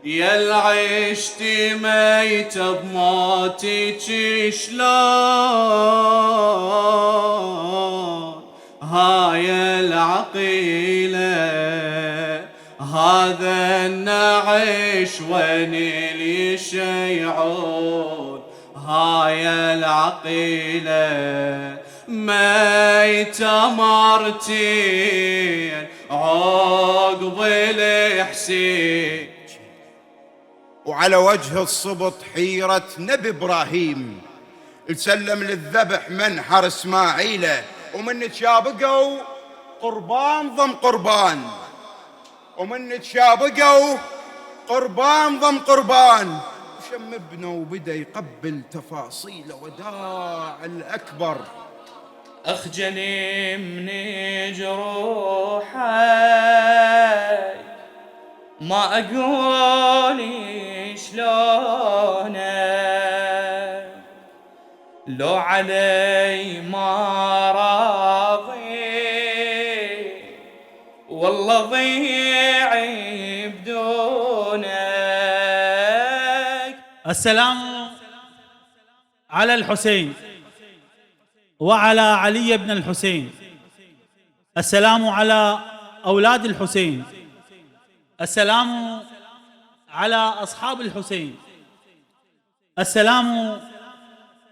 يا عشت ميت بموتك شلون هاي العقيلة هذا النعش وين اللي شيعون هاي العقيلة ميتة مرتين عقب الحسين. وعلى وجه الصبط حيرة نبي إبراهيم السلم للذبح منحر إسماعيله ومن تشابقوا قربان ضم قربان ومن تشابقوا قربان ضم قربان وشم ابنه وبدا يقبل تفاصيل وداع الأكبر. أخجلي من جروحي ما أقول شلونه لو علي ما راضي والله ضيعي بدونك. السلام على الحسين وعلى علي بن الحسين. السلام على أولاد الحسين. السلام على أصحاب الحسين. السلام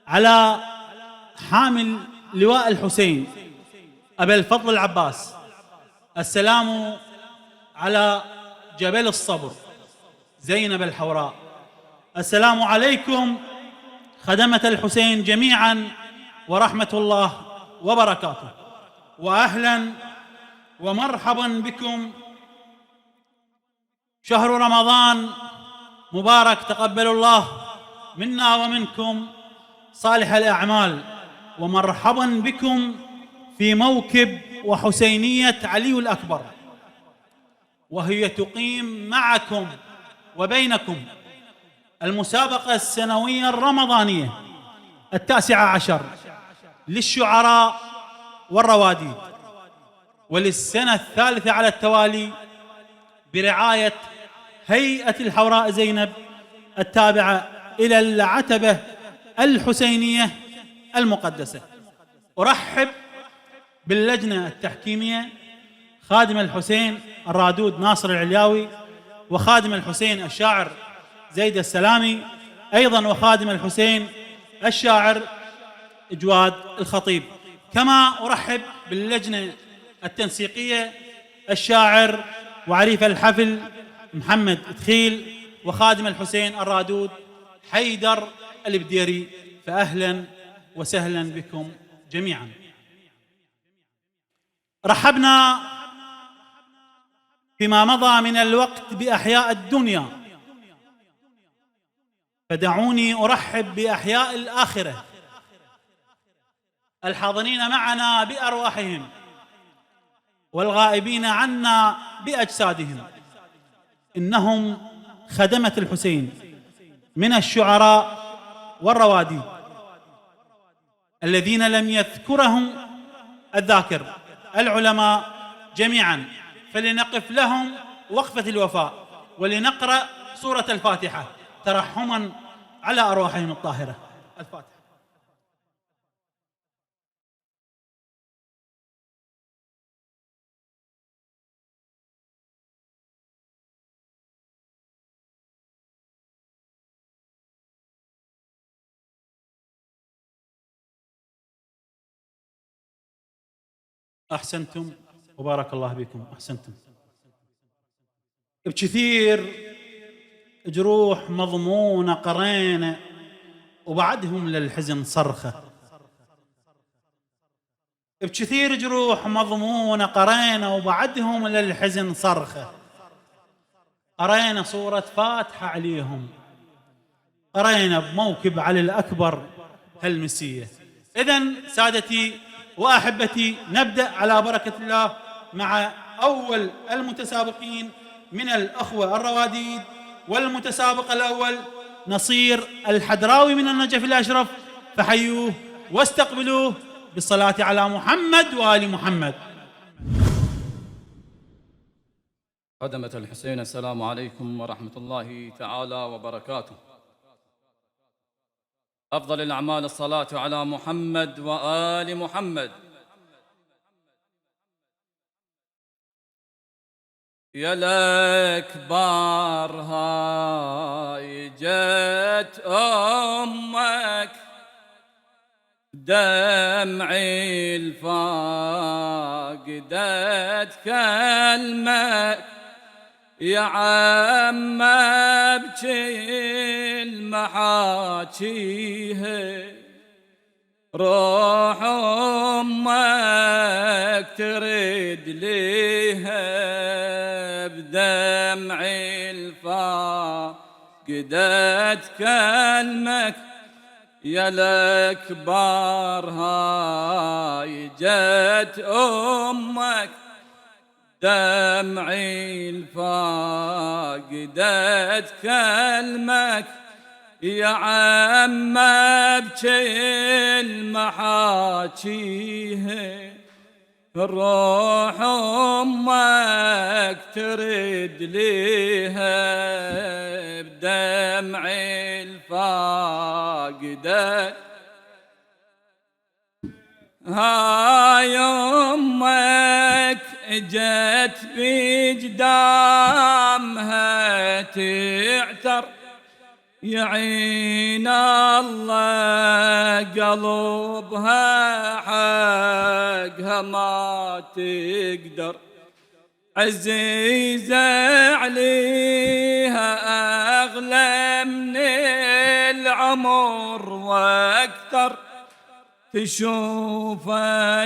على حامل لواء الحسين أبا الفضل العباس. السلام على جبل الصبر زينب الحوراء. السلام عليكم خدمة الحسين جميعا ورحمة الله وبركاته، وأهلا ومرحبا بكم. شهر رمضان مبارك، تقبل الله منا ومنكم صالح الأعمال، ومرحبا بكم في موكب وحسينية علي الأكبر، وهي تقيم معكم وبينكم المسابقة السنوية الرمضانية 19 للشعراء والرواديد، وللسنة الثالثة على التوالي برعاية هيئة الحوراء زينب التابعة إلى العتبة الحسينية المقدسة. أرحب باللجنة التحكيمية خادم الحسين الرادود ناصر العلياوي، وخادم الحسين الشاعر زيد السلامي، أيضا وخادم الحسين الشاعر جواد الخطيب. كما أرحب باللجنة التنسيقية الشاعر وعريف الحفل محمد دخيل، وخادم الحسين الرادود حيدر البديري. فأهلا وسهلا بكم جميعا. رحبنا فيما مضى من الوقت بأحياء الدنيا، فدعوني أرحب بأحياء الآخرة الحاضرين معنا بأرواحهم والغائبين عنا بأجسادهم. إنهم خدمة الحسين من الشعراء والرواديد الذين لم يذكرهم الذاكر، العلماء جميعا. فلنقف لهم وقفة الوفاء ولنقرأ سورة الفاتحة ترحما على أرواحهم الطاهرة. الفاتحة. أحسنتم وبارك الله بكم، أحسنتم. بكثير جروح مضمونة قرينا وبعدهم للحزن صرخة. بكثير جروح مضمونة قرينا وبعدهم للحزن صرخة. قرينا صورة فاتحة عليهم، قرينا بموكب علي الأكبر هالمسية. إذن سادتي وأحبتي، نبدأ على بركة الله مع أول المتسابقين من الأخوة الرواديد. والمتسابق الأول نصير الحدراوي من النجف الأشرف، فحيوه واستقبلوه بالصلاة على محمد وآل محمد. خدمة الحسين، السلام عليكم ورحمة الله تعالى وبركاته. أفضل الأعمال الصلاة على محمد وآل محمد. يا الأكبر هاي جت أمك، دمعي الفاقدت كلمك، يا عم ابكي المحاكيها، روح امك ترد ليها، بدمعي الفاقدت كلمك، يا الأكبر هاي جت أمك، دمعي الفاقدت كلمك، يا عم ابكي المحاكيها، الروح امك ترد ليها، بدمعي الفاقدت هاي امك، اجت بجدامها تعتر، يعين الله قلبها حقها ما تقدر، عزيزة عليها أغلى من العمر واكثر، تشوف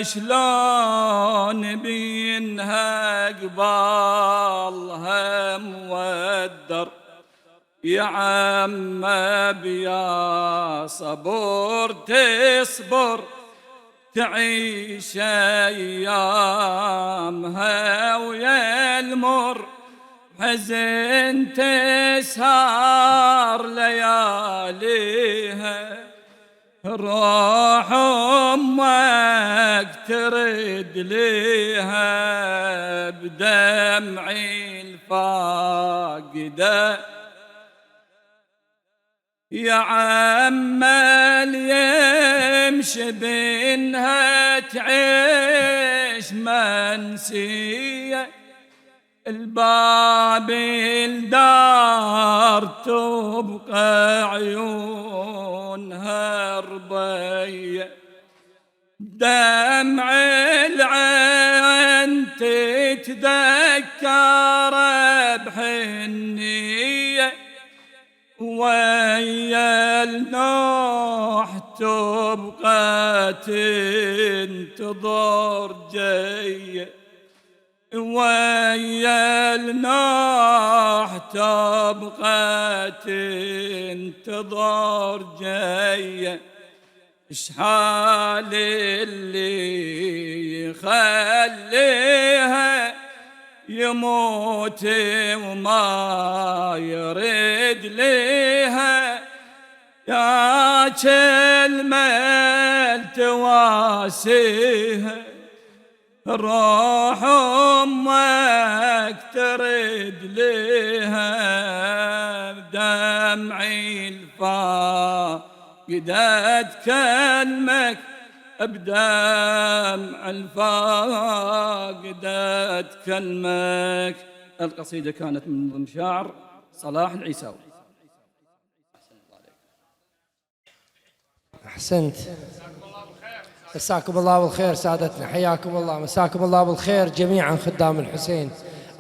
شلون بينها قبالها مودر، يا عم بيا صبر تصبر، تعيش ايامها ويا المر، حزن تسهر لياليها، روح امك ترد ليها، بدمعي الفاقده، يا عم يمشي بينها تعيش منسيه، الباب الدار تبقى عيونها ربية، دمع العين تتذكر بحنية، ويا النوح تبقى تنتظر جيه، ويا النوح تبقى تنتظر جيه، اشحال اللي يخليها يموت وما يرد ليها، يا كلمة تواسيها، روح امك ترد ليها، بدمعي الفاقدت كلمك، بدمع الفاقدت كلمك. القصيدة كانت من ضمن شعر صلاح العيساوي. أحسنت، مساكم الله بالخير سادتنا، حياكم الله، مساكم الله بالخير جميعا خدام الحسين،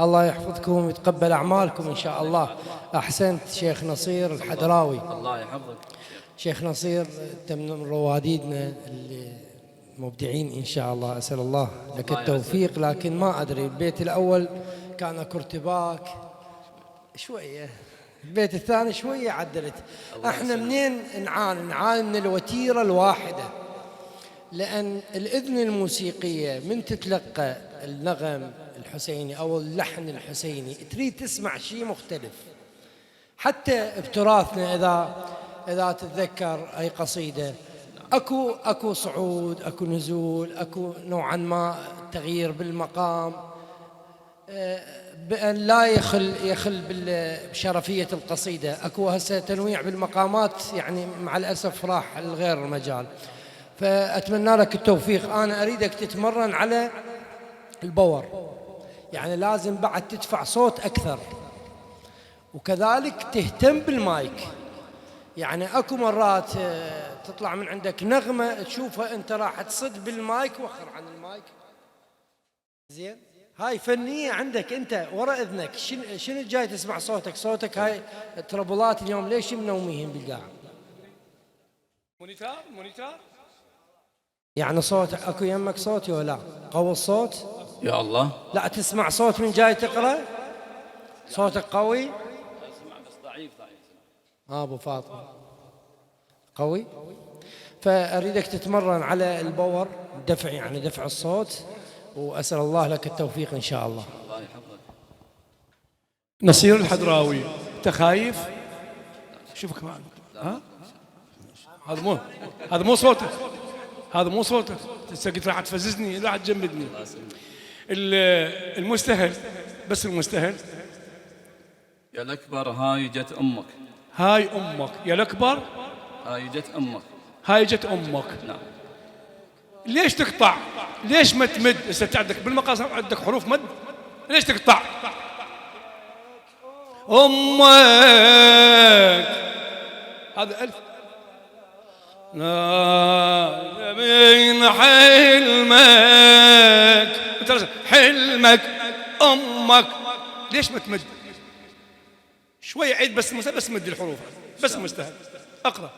الله يحفظكم ويتقبل أعمالكم إن شاء الله. أحسنت شيخ نصير الحدراوي. الله يحفظك شيخ نصير، أنت من رواديدنا المبدعين إن شاء الله، أسأل الله لك التوفيق، لكن ما أدري البيت الأول كان اكو ارتباك شوية، البيت الثاني شوية عدلت. احنا منين نعاني من الوتيرة الواحدة، لأن الإذن الموسيقية من تتلقى النغم الحسيني أو اللحن الحسيني تريد تسمع شيء مختلف. حتى بتراثنا إذا تتذكر أي قصيدة أكو صعود، أكو نزول، أكو نوعا ما تغيير بالمقام. بأن لا يخل بشرفية القصيدة. أكو هسه تنويع بالمقامات يعني مع الأسف راح لغير المجال، فأتمنى لك التوفيق. أنا أريدك تتمرن على البور، يعني لازم بعد تدفع صوت أكثر، وكذلك تهتم بالمايك. يعني أكو مرات تطلع من عندك نغمة تشوفها أنت راح تصد بالمايك، وخر عن المايك. زين، هاي فنية عندك أنت ورا إذنك. شنو جاي تسمع صوتك هاي تربلات اليوم ليش منوميهم بالقاع؟ مونيتار يعني صوت أكو يمك صوتي ولا قوي الصوت؟ يا الله. لا تسمع صوت من جاي تقرأ؟ صوتك قوي؟ اسمع بس ضعيف. أبو فاطمة قوي. فأريدك تتمرن على البور، دفع يعني دفع الصوت، وأسأل الله لك التوفيق إن شاء الله. الله يحفظك. نصير الحضراوي، انت خايف؟ شوفك معك. ها؟ هذا مو صوتك، هذا مو صوتك. قلت راح تفززني، راح تجمدني. المستهل، بس المستهل. يا الأكبر هاي جت أمك. هاي أمك يا الأكبر. هاي جت أمك. هاي جت أمك. نعم. ليش تقطع؟ ليش ما تمد؟ هسه عندك بالمقاس عندك حروف مد، ليش تقطع؟ أمك هذا ألف. لا من حلمك، حلمك أمك. ليش ما تمد؟ شوي عيد بس مد الحروف بس مستهل. أقرأ.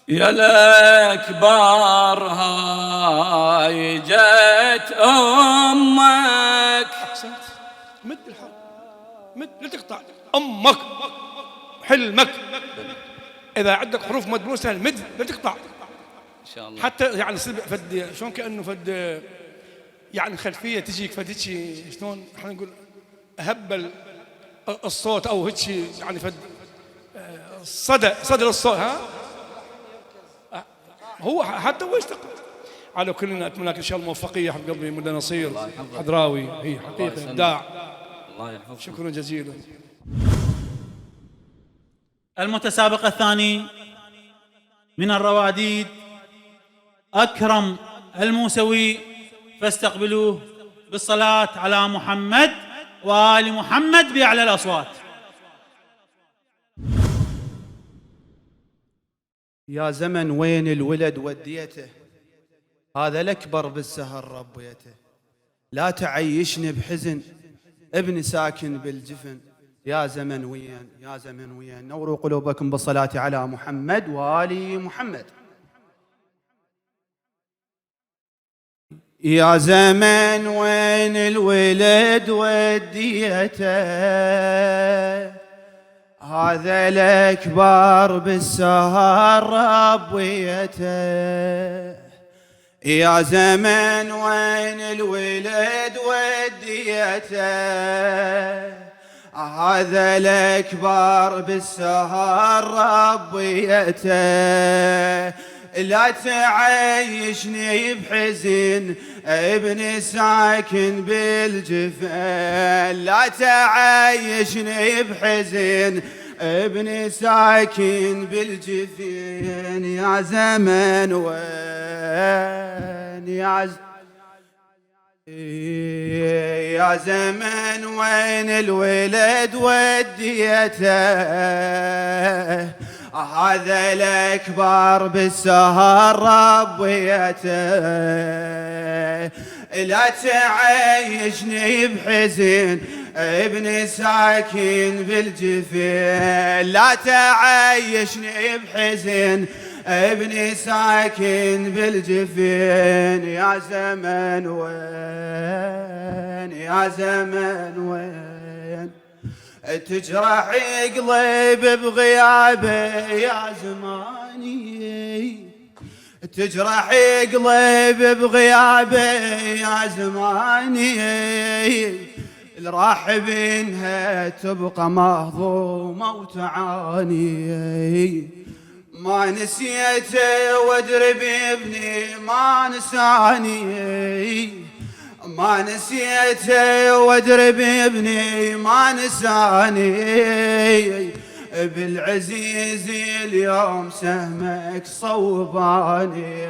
يا الأكبر هاي جت أمك. أحسنت. مد الحرف، مد لا تقطع. أمك حلمك. إذا عندك حروف مد مستهل مد لا تقطع إن شاء الله. حتى يعني فد شلون كأنه فد يعني خلفية تجيك فد هيك شلون احنا نقول هبل الصوت أو هيك يعني فد صدى الصوت. ها هو حتى هو يشتغل. على كلنا أتمنى لك إن شاء الله موفقية حب قلبي مدى نصير حضراوي. هي حقيقة إبداع. الله يحفظك. شكرا جزيلا. المتسابق الثاني من الرواديد أكرم الموسوي، فاستقبلوه بالصلاة على محمد وآل محمد بأعلى الأصوات. يا زمن وين الولد وديته، هذا الأكبر بالسهر ربيته. لا تعيشني بحزن، ابني ساكن بالجفن. يا زمن وين، يا زمن وين. نوروا قلوبكم بالصلاة على محمد وآل محمد. يا زمن وين الولد وديته، هذا الأكبر بالسهر ربيته. يا زمن وين الولد وديته، هذا الأكبر بالسهر ربيته. لا تعيشني بحزن، ابني ساكن بالجفن. لا تعيشني بحزن، ابني ساكن بالجفن. يا زمن وين، يا زمن وين الولد وديته، هذا الأكبر بالسهر ربيته. لا تعيشني بحزن، ابني ساكن بالجفن. لا تعيشني بحزن، ابني ساكن بالجفن. يا زمن وين، يا زمن وين. تجرح قلب بغيابه يا زماني، تجرح قلب بغيابه يا زماني. الراح بينها تبقى مهضومة وتعاني. ما نسيته وادري بابني ما نساني، ما نسيته وادري بابني ما نساني، بالعزيز اليوم سهمك صوباني،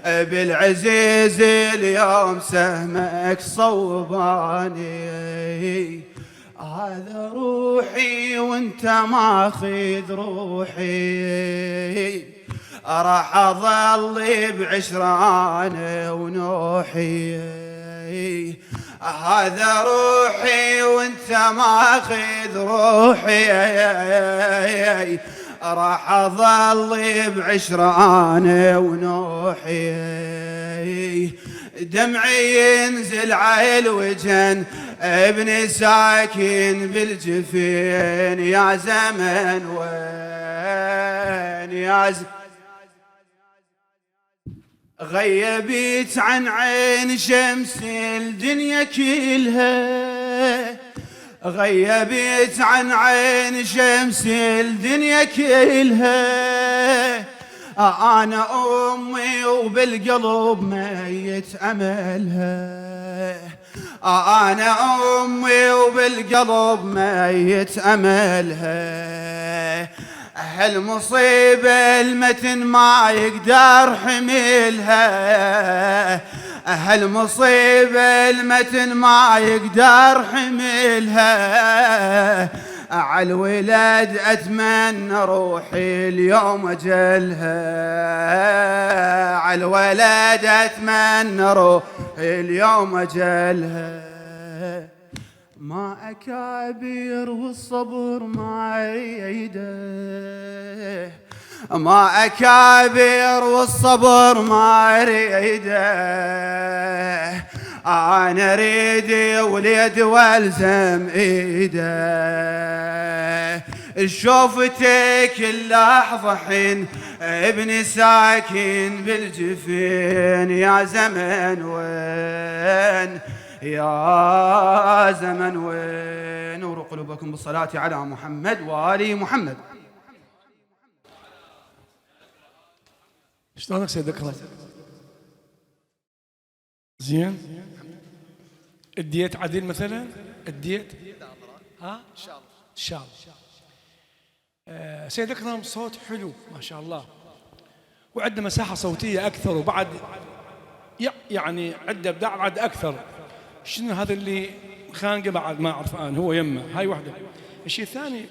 بالعزيز اليوم سهمك صوباني. هذا روحي وانت ماخذ روحي، راح اظل بعشرانه ونوحي. هذا روحي وانت ماخذ روحي، راح اظل بعشرانه ونوحي. دمعي ينزل على الوجن ابني ساكن بالجفين، يا زمن وين يا غيبت عن عين شمس الدنيا كلها، غيبت عن عين شمس الدنيا كلها. أنا أمي وبالقلب ميت أملها، أنا أمي وبالقلب ميت أملها. هالمصيبة المتن ما يقدر حملها، هالمصيبة المتن ما يقدر حملها. عالولد أتمنى روحي اليوم أجلها، عالولد أتمنى روحي اليوم أجلها. ما أكابر والصبر ما يريده، ما أكابر والصبر ما يريده. أنا أريد وليد والزم إيده. شوفتك اللحظة حين ابني ساكن بالجفين، يا زمن وين يا زمن وين. نور قلوبكم بالصلاة على محمد وآل محمد. شلونك سيد اكرم؟ زين؟ اديت عدل مثلا؟ اديت؟ ها؟ ان شاء الله ان شاء الله. سيد اكرم صوت حلو ما شاء الله، وعنده مساحة صوتية أكثر، وبعد يعني عنده إبداع بعد أكثر. شنو هذا اللي خانقه بعد ما أعرف أنا، هو يمه هاي واحدة. الشيء الثاني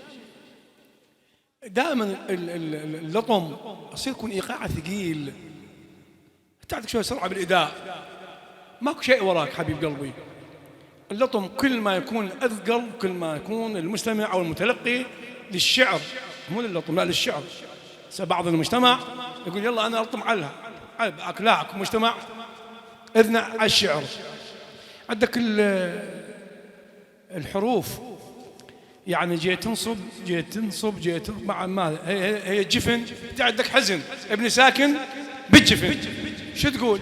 دائما اللطم يصير يكون إيقاع ثقيل، تعطيك شوية سرعة بالإداء، ماكو شيء وراك حبيب قلبي. اللطم كل ما يكون أثقل كل ما يكون المستمع أو المتلقي للشعر، مو للطم لا للشعر. بعض المجتمع يقول يلا أنا ألطم على لا، مجتمع إذنع على الشعر. عندك الحروف يعني جيت تنصب جيت مع ما هي الجفن. انت عندك حزن، ابني ساكن بالجفن، شو تقول؟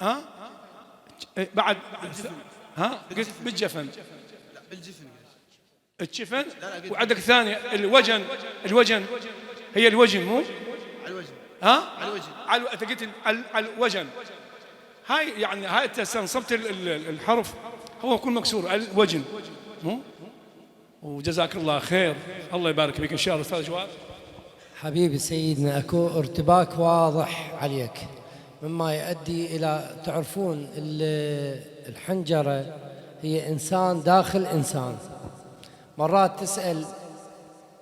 ها بعد ها قلت بالجفن، لا بالجفن الجفن. وعندك الثانية الوجن هي الوجن، مو على الوجن. ها على الوجن، انت قلت على الوجن. هاي يعني هاي انت استنصبت الحرف هو يكون مكسور الوجن، مو. وجزاك الله خير، الله يبارك فيك ان شاء الله استاذ جواد. حبيبي سيدنا، اكو ارتباك واضح عليك مما يؤدي الى، تعرفون الحنجرة هي انسان داخل انسان. مرات تسأل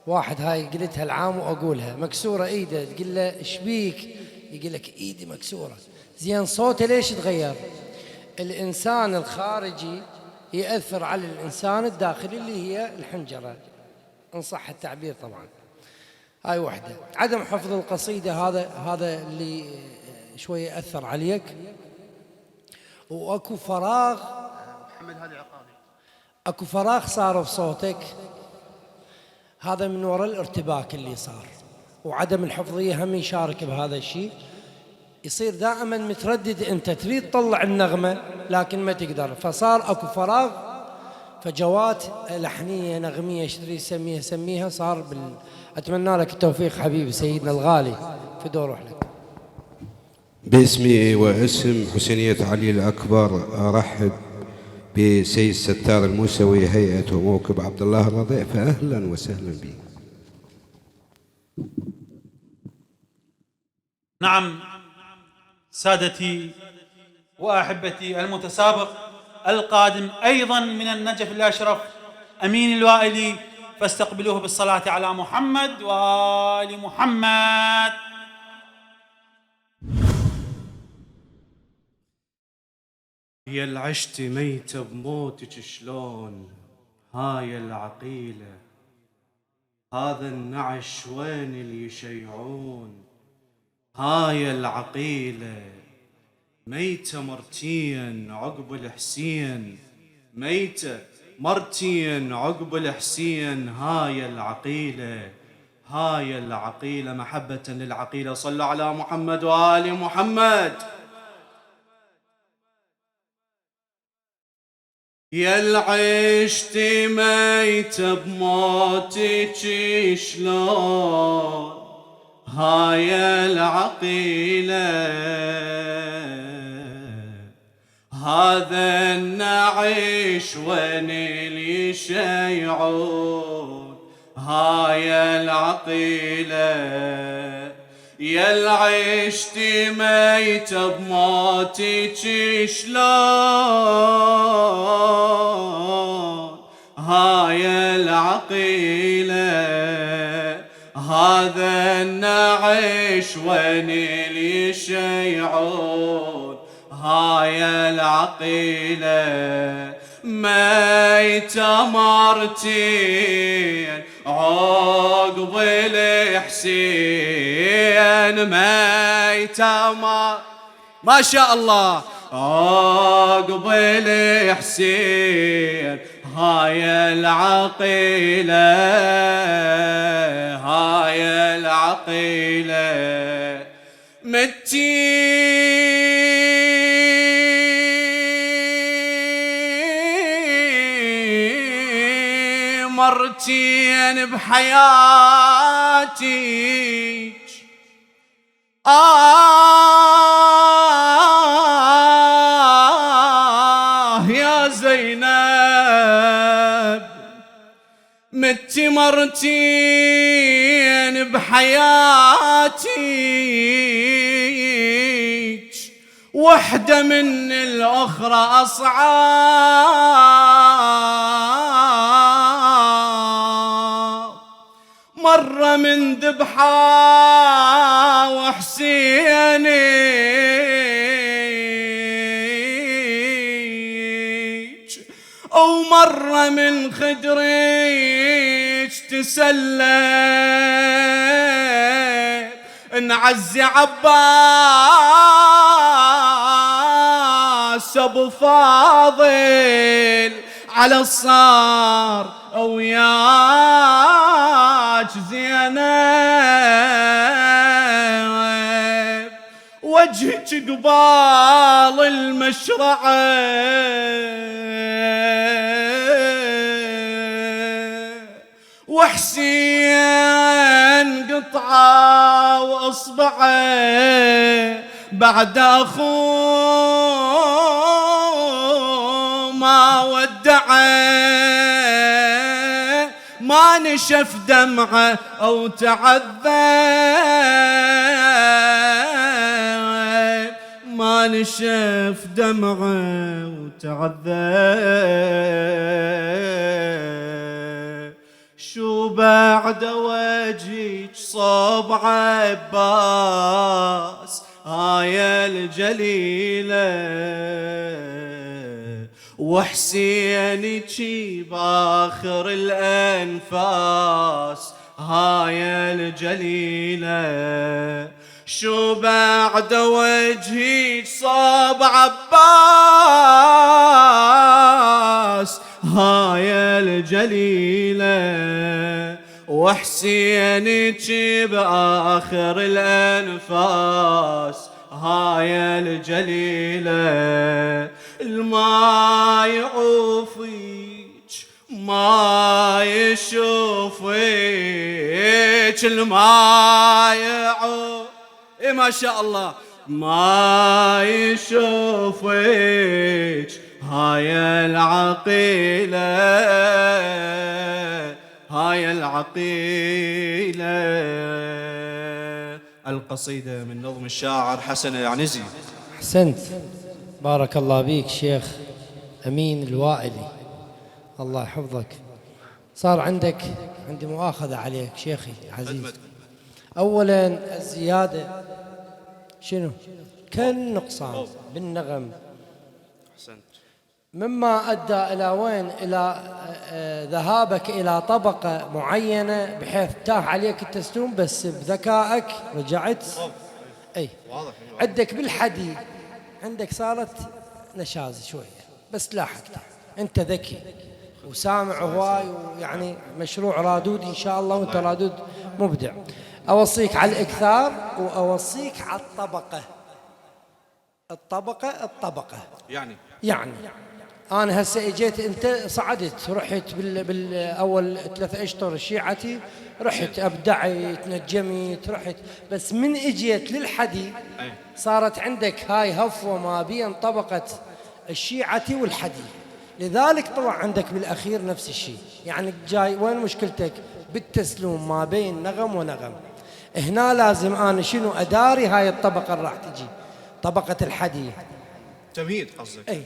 واحد، هاي قلتها العام واقولها، مكسورة ايده، تقول له ايش بيك؟ يقول لك ايدي مكسورة. زين صوته ليش تغير؟ الانسان الخارجي يأثر على الانسان الداخلي اللي هي الحنجرة، ان صح التعبير طبعا. هاي وحدة. عدم حفظ القصيدة هذا اللي شوية أثر عليك. واكو فراغ، محمد هذه عقابي، اكو فراغ صار بصوتك، هذا من وراء الارتباك اللي صار، وعدم الحفظية هم يشارك بهذا الشيء. يصير دائما متردد، انت تريد تطلع النغمة لكن ما تقدر، فصار اكو فراغ، فجوات لحنية نغمية ايش تريد سميها صار اتمنى لك التوفيق حبيبي سيدنا الغالي، في دور لك. باسمي واسم حسينية علي الأكبر أرحب بسيد ستار الموسوي هيئة وموكب عبد الله الرضيع، فأهلا وسهلا بك. نعم سادتي وأحبتي، المتسابق القادم أيضا من النجف الأشرف أمين الوائلي، فاستقبلوه بالصلاة على محمد وآل محمد. يا العشت ميتة بموتك شلون، هاي العقيلة هذا النعش وين اللي يشيعون، هاي العقيلة ميتة مرتين عقب الحسين، ميتة مرتين عقب الحسين، هاي العقيلة هاي العقيلة. محبة للعقيلة صلوا على محمد وآل محمد. يا العشت ميتة بموتك شلون، هاي العقيلة هذا النعيش وين اللي يشيعون، هاي العقيلة. يا العشت ميتة بموتك شلون، هاي العقيلة هذا النعيش وين اللي يشيعون، هاي العقيلة ميتة مرتين عقب الحسين، ميتة ما شاء الله عقب الحسين، هاي العقيلة هاي العقيلة مرتين بحياتك، يا زينب متي مرتين بحياتك، وحدة من الأخرى أصعب، مرة من ذبحة وحسينك، أو مرة من خدرك تسلم، نعزي عباس أبو فاضل على الصار، أو ياك زينب وجهك قبال المشرعة، وحسين قطعة وأصبعه بعد أخوه ما ودعه، ما نشف دمعه أو تعذب، ما نشف دمعه وتعذب. شو بعد وجهك صوب عباس، هاي الجليلة وحسينك باخر الأنفاس، هاي الجليلة. شو بعد وجهك صوب عباس، هاي الجليلة وحسينك بآخر الأنفاس، هاي الجليلة. الما يعوفك ما يشوفك، الما يعوف ما شاء الله ما يشوفك هاي العقيلة هاي العقيلة. القصيدة من نظم الشاعر حسن العنزي. أحسنت، بارك الله بيك شيخ أمين الوائلي، الله يحفظك. صار عندي مؤاخذة عليك شيخي عزيز. أولا الزيادة شنو؟ كالنقصان بالنغم، مما أدى إلى وين؟ إلى ذهابك إلى طبقة معينة بحيث تاه عليك التسليم، بس بذكائك رجعت. أي عندك بالحدي عندك صارت نشاز شوية، بس لاحقت. أنت ذكي وسامع هواي، ويعني مشروع رادود إن شاء الله، وأنت رادود مبدع. أوصيك على الإكثار، وأوصيك على الطبقة يعني أنا هسه إجيت، أنت صعدت رحت بالأول 3 أشهر شيعتي، رحت أبدعت نجمت رحت، بس من إجيت للحدي صارت عندك هاي هفوة ما بين طبقة الشيعتي والحدي، لذلك طلع عندك بالأخير نفس الشيء. يعني جاي وين مشكلتك؟ بالتسلوم ما بين نغم ونغم. هنا لازم أنا شنو أداري هاي الطبقة اللي راح تجي، طبقة الحدي. تمهيد قصدك؟ أي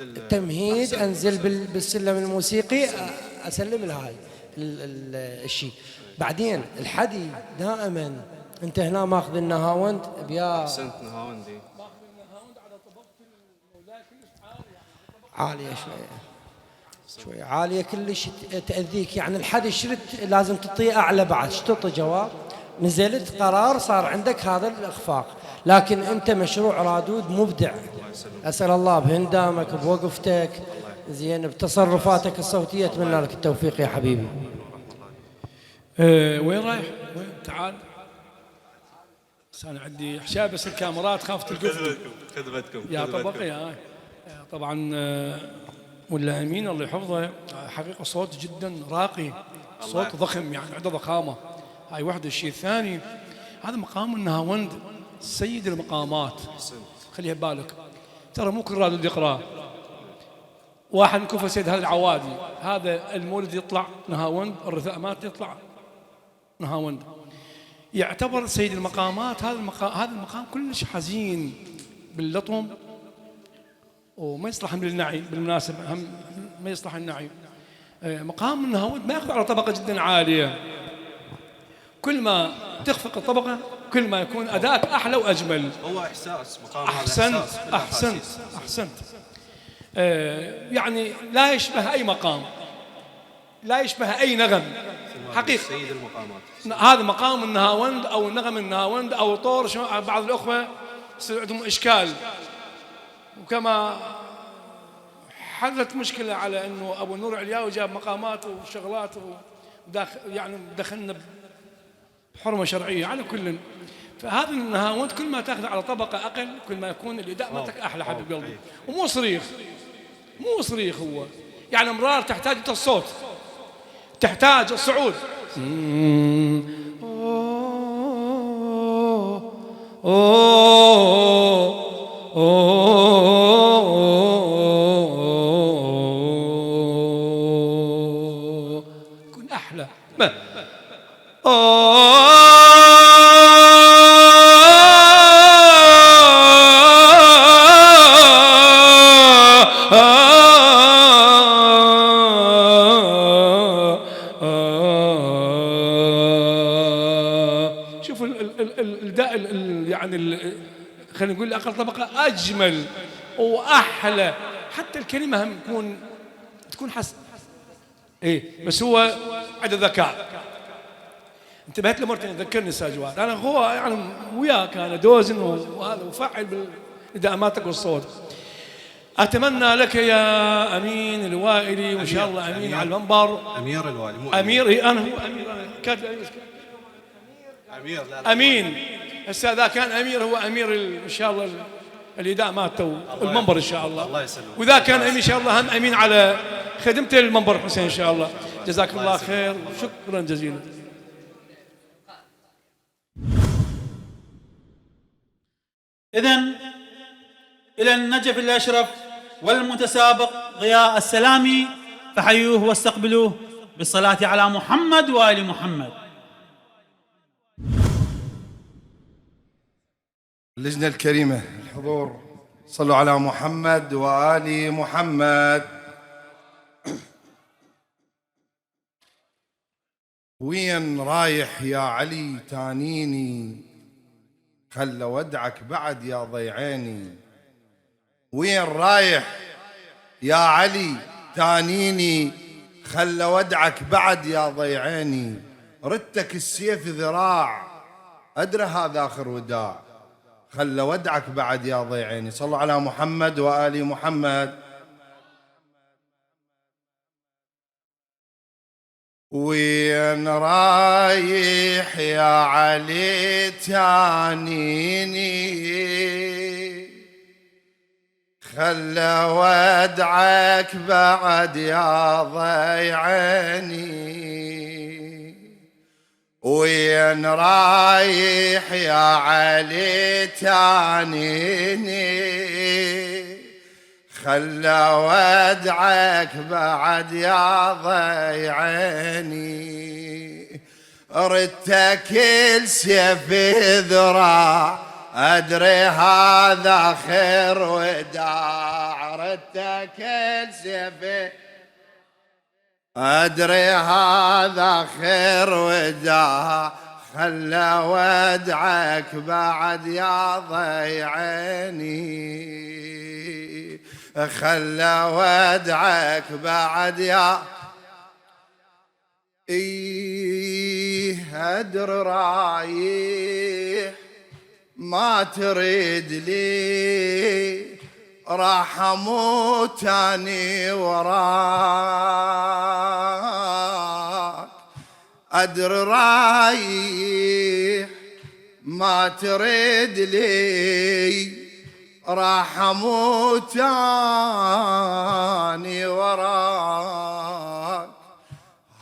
التمهيد أنزل بالسلم الموسيقي، أسلم لها هاي الشيء. بعدين الحدي دائما أنت هنا ماخذ النهاوند بيا. أحسنت، نهاوندي عالية شوية عالية كلش تأذيك. يعني الحدي شرت لازم تطيه أعلى بعد. تعطي جواب، نزلت قرار، صار عندك هذا الإخفاق. لكن أنت مشروع رادود مبدع، أسأل الله بهندامك بوقفتك زين بتصرفاتك الصوتية. أتمنى لك التوفيق يا حبيبي. وين رايح؟ وين؟ تعال. بس أنا عندي حساب، بس الكاميرات خاف تلقفني. خدمتكم يا طبقي هاي طبعا. ولا أمين الله يحفظه، حقيقة صوت جدا راقي، صوت ضخم يعني عنده ضخامة. هاي وحدة. الشيء الثاني، هذا مقام النهاوند سيد المقامات، خليها ببالك. ترى مو كل رادود يقرأ. واحد من كفر سيد هذا العوادي، هذا المولد يطلع نهاوند، الرثاء يطلع نهاوند. يعتبر سيد المقامات. هذا المقام كلش حزين باللطم، وما يصلح بالنعي. بالمناسبة هم ما يصلح النعي. مقام النهاوند ما يأخذ على طبقة جدا عالية. كل ما تخفق الطبقة كل ما يكون أداءك أحلى وأجمل. هو إحساس مقام. أحسنت. يعني لا يشبه أي مقام، لا يشبه أي نغم حقيقة. سيد المقامات. هذا مقام النهاوند أو نغم النهاوند أو طور. بعض الأخوة يصير عندهم إشكال، وكما حدثت مشكلة على أنه أبو نور علياوي جاب مقامات وشغلات يعني دخلنا بحرمة شرعية على كل. فهذا النهاوند كل ما تأخذ على طبقة أقل كل ما يكون الإداء مالتك أحلى حبيب قلبي. ومو صريخ هو يعني أمرار تحتاج الصوت، تحتاج الصعود. كن أحلى ما شوفوا الداء يعني خلينا نقول أقل طبقة أجمل وأحلى. حتى الكلمة هم تكون حسن. إيه بس هو عنده ذكاء. انتبهت لمرتين ذكرني ساجوات، أنا هو يعني وياك أنا دوزن وهذا وفعل بالإداماتك والصوت. أتمنى لك يا أمين الوائلي، وإن شاء الله أمين على المنبر. أمير الوالي مو أمير. إيه أنا هو أمير. أنا كاتب أمير. لا أمين. هسه إذا كان أمير هو أمير إن شاء الله الإداء مالته المنبر إن شاء الله. الله يسلمك. وإذا كان أمين إن شاء الله هم أمين على خدمته المنبر حسين إن شاء الله. جزاك الله خير وشكرا جزيلا. إذن إلى النجف الأشرف والمتسابق ضياء السلامي، فحيوه واستقبلوه بالصلاة على محمد وآل محمد. اللجنة الكريمة الحضور، صلوا على محمد وآل محمد. وين رايح يا علي تانيني، خل ودعك بعد يا ضيعيني. وين رايح يا علي تانيني، خل ودعك بعد يا ضيعيني. ردتك السيف ذراع، أدرى هذا آخر وداع، خل ودعك بعد يا ضيعيني. صلوا على محمد وآل محمد. وين رايح يا علي تانيني، خل ودعك بعد يا ضيعيني. وين رايح يا علي تانيني، خل ودعك بعد يا ضيعيني. ردتك السيف ذراع، أدري هذا خير وداع. ردتك السيف أدري هذا خير وداع، خل ودعك بعد يا ضيعيني. خل ودعك بعد يا أدر رايح ما تريد لي، راح اموت اني وراك. أدر رايح ما تريد لي، راح اموت اني وراك.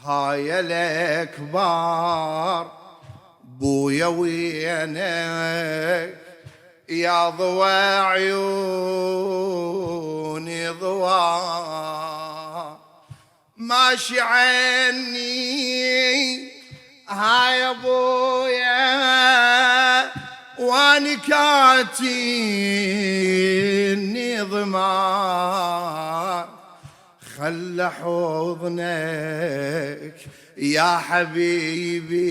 هاي الكبار بويا وينك، يا ضوى عيوني ضوى. ماشي عني هاي ابويا، واني كاتيني ضمار. خل حضنك يا حبيبي،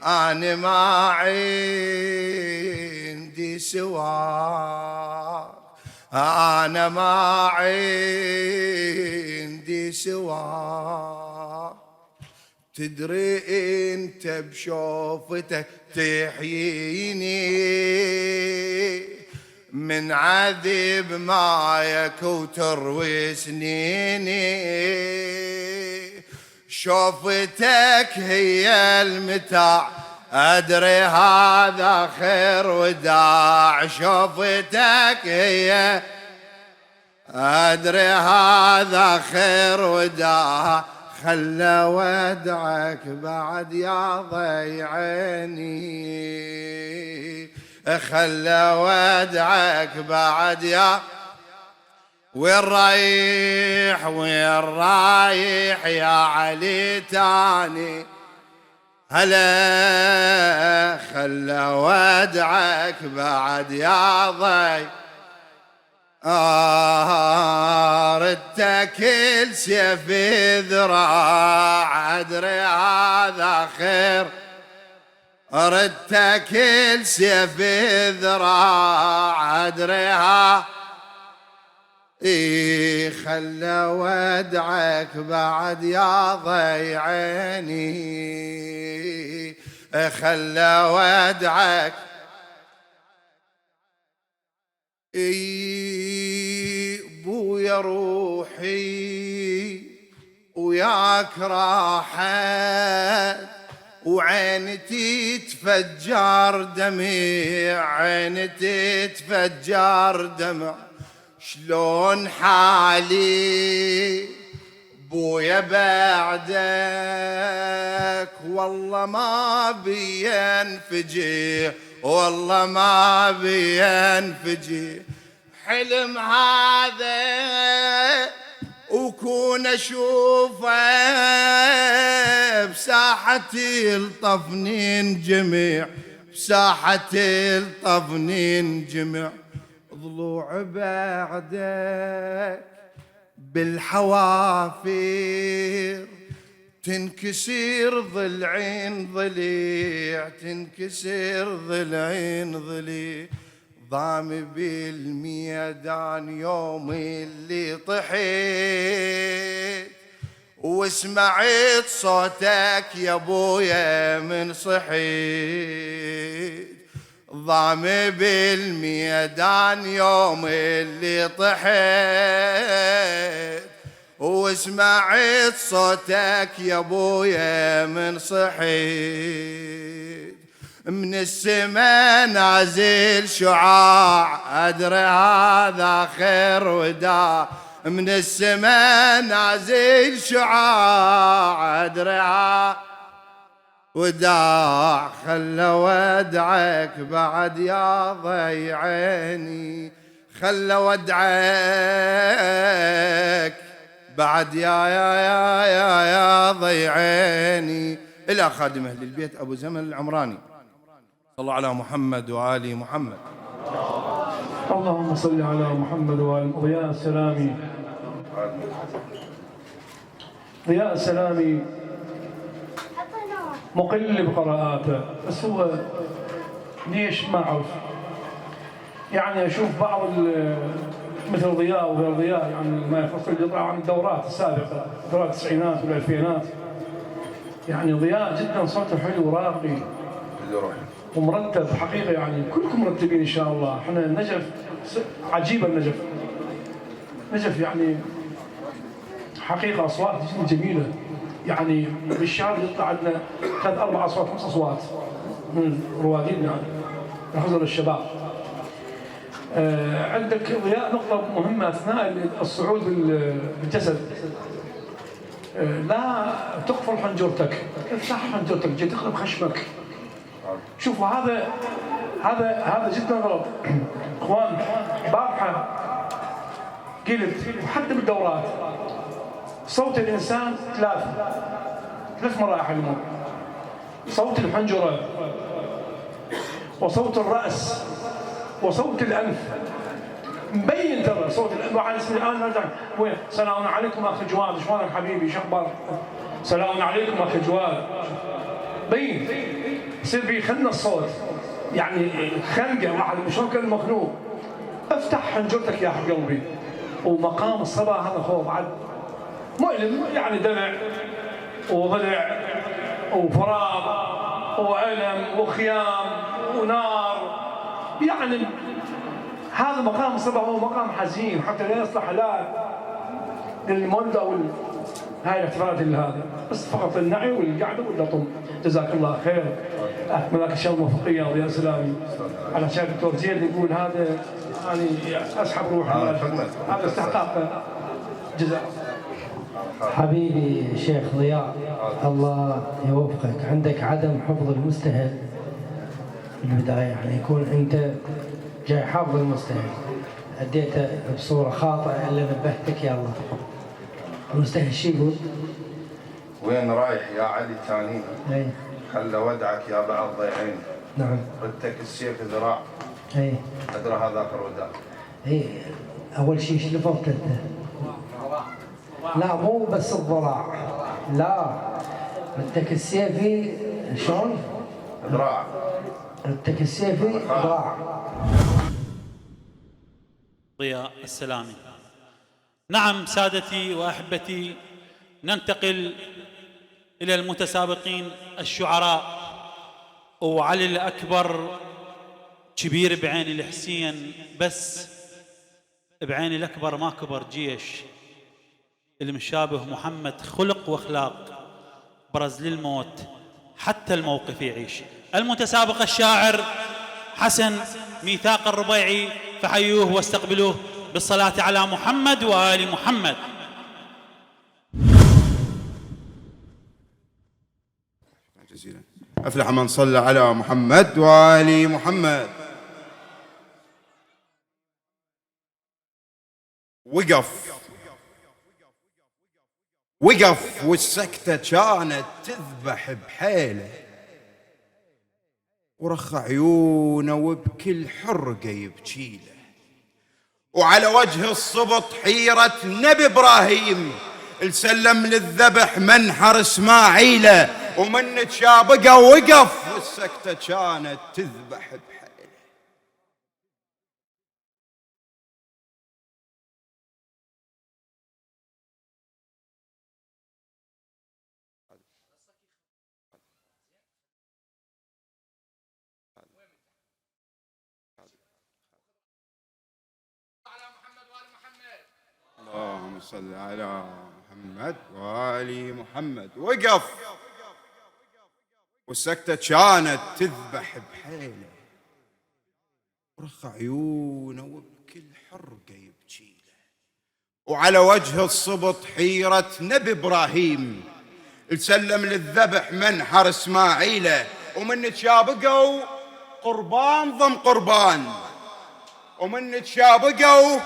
أنا ما عندي سواك. أنا ما عندي سواك. تدري انت بشوفتك تحييني، من عذب معك وتروي سنيني. شوفتك هي المتاع، أدري هذا خير وداع. شوفتك هي أدري هذا خير وداع، خل ودعك بعد يا ضيعيني. خل ودعك بعد يا. وين رايح وين رايح يا علي تاني، هلا خل ودعك بعد يا ضي. ردتك السيف ذراع، أدري هذا خير. ردتك السيف ذراع، أدريها خل ودعك بعد يا ضيعيني. خل ودعك بويا روحي وياك راحت، وعينتي تفجر دمع، عينتي تفجر دمع. شلون حالي بويا بعدك والله ما بينفجي، والله ما بينفجي. حلم هذا وكون اشوفه بساحة الطفنين جميع، بساحة الطفنين جميع. ضلوع بعدك بالحوافر تنكسر ضلعين ضليع، تنكسر ضلعين ضليع. ضامي بالميدان يوم اللي طحيت وسمعت صوتك يا ابويا من صحيت. ضامي بالميدان يوم اللي طحيت وسمعت صوتك يا ابويا من صحيت. من السما نازل شعاع ادري هذا خير وداع، من السما نازل شعاع ادري وداع. خلى ودعك بعد يا ضيعيني، خلى ودعك بعد يا ضيعيني. إلى خادم أهل البيت أبو زمن العمراني. صلى الله على محمد وآل محمد. اللهم صل على محمد وآل ضياء السلامي. ضياء السلامي مقل بقراءاته، بس هو ليش ما أعرف. يعني أشوف بعض مثل ضياء وغير ضياء، يعني ما يفصل يطلع عن الدورات السابقة، دورات التسعينات والألفينات. يعني ضياء جدا صوته حلو وراقي ومرتب حقيقة. يعني كلكم مرتبين إن شاء الله. احنا النجف عجيبة، النجف نجف يعني حقيقة أصوات جدا جميلة. يعني بالشهر يطلع عندنا 3 4 أصوات 5 أصوات من روادينا يعني يحضر الشباب. عندك ضياء نقطة مهمة أثناء الصعود بالجسد. لا تقفل حنجرتك، افتح حنجرتك، جاي تقلب خشمك. شوفوا هذا جدا غلط. اخوان بارحة قلت وحتى بالدورات صوت الإنسان 3 مراحل يمر. صوت الحنجرة وصوت الرأس وصوت الأنف. مبين ترى صوت الأنف. الآن نرجع وين؟ سلام عليكم أخي جواد، شلونك حبيبي، شو أخبارك؟ سلام عليكم أخي جواد. بين يصير بيخنق الصوت، يعني خنقه واحد شلون كان مخنوق. افتح حنجرتك يا حبيب قلبي. ومقام الصبا هذا خوف عاد مؤلم، يعني دمع وضلع وفراغ وألم وخيام ونار. يعني هذا مقام الصبا هو مقام حزين، حتى لا يصلح لا للمولد او هاي الاحتفالات اللي هذا، بس فقط النعي والقعده واللطم. جزاك الله خير. اتمنى لك ان شاء الله موفقيه ويا سلامي. على شايف الدكتور زين يقول هذا يعني اسحب روحي، هذا استحقاق. جزاك حبيبي شيخ ضياء، الله يوفقك. عندك عدم حفظ المستهل بالبداية، يعني يكون أنت جاي حافظ المستهل أديته بصورة خاطئة إلا نبهتك. يا الله المستهل شو يقول؟ وين رايح يا علي تاني؟ أي خلى ودعك يا بعض ضيعين. نعم. ردتك السيف ذراع. أي أدرى هذاك الوداع. أي أول شيء شلفت أنت. لا مو بس الضراع، لا ردتك السيفي شلون؟ ذراع. ردتك السيفي ذراع. ضياء السلامي. نعم سادتي وأحبتي، ننتقل إلى المتسابقين الشعراء. وعلي الأكبر كبير بعين الحسين، بس بعين الأكبر ما كبر جيش. المشابه محمد خلق واخلاق، برز للموت حتى الموقف يعيش. المتسابق الشاعر حسن ميثاق الربيعي، فحيوه واستقبلوه بالصلاة على محمد وآل محمد. جزيلا. أفلح من صلى على محمد وآل محمد. وقف والسكتة كانت تذبح بحيله، ورخ عيونه وبكل حرقة يبكيله، وعلى وجه الصبط حيرة نبي إبراهيم، السلم للذبح منحر إسماعيله، ومن تشابقه وقف والسكتة كانت تذبح بحيله. اللهم صل على محمد وآل محمد. وقف والسكتة كانت تذبح بحيله، ورخ عيونه وبكل حرقة يبكيله، وعلى وجه الصبط حيرة نبي إبراهيم، السلم للذبح منحر إسماعيله، ومن تشابقوا قربان ضم قربان، ومن تشابقوا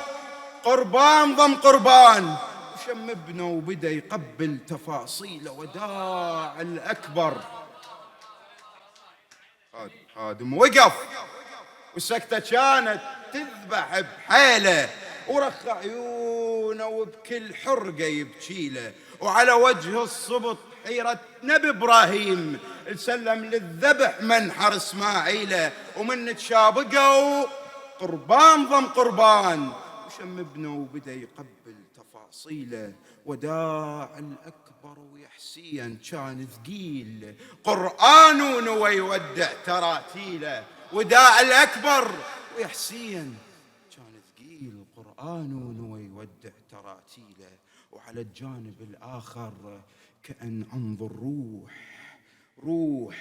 قربان ضم قربان، وشم ابنه وبدا يقبل تفاصيله، وداع الأكبر خادم. وقف والسكتة كانت تذبح بحيله، ورخ عيونه وبكل حرقة يبكيله، وعلى وجه الصبط حيرة نبي إبراهيم، السلم للذبح منحر إسماعيله، ومن تشابقوا قربان ضم قربان، وشم ابنه وبدا يقبل تفاصيله، وداع الأكبر ويحسين كان ثقيل، قرآن ونوى يودع تراتيله، وداع الأكبر ويحسين كان ثقيل، قرآن ونوى يودع تراتيله، وعلى الجانب الآخر كأن انظر روح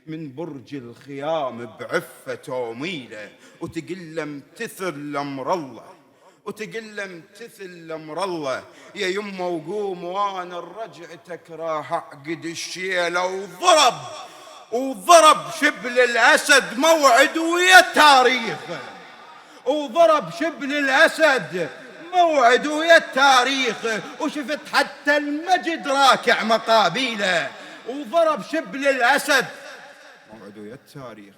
من برج الخيام بعفة توميله، وتقلم تثل أمر الله، وتقلم تثل أمر الله، يا يمه وقوم وانا رجعتك راح اعقد الشيله، وضرب شبل الأسد موعد ويا التاريخ، وضرب شبل الأسد موعد ويا التاريخ، وشفت حتى المجد راكع مقابيله، وضرب شبل الأسد موعد ويا التاريخ،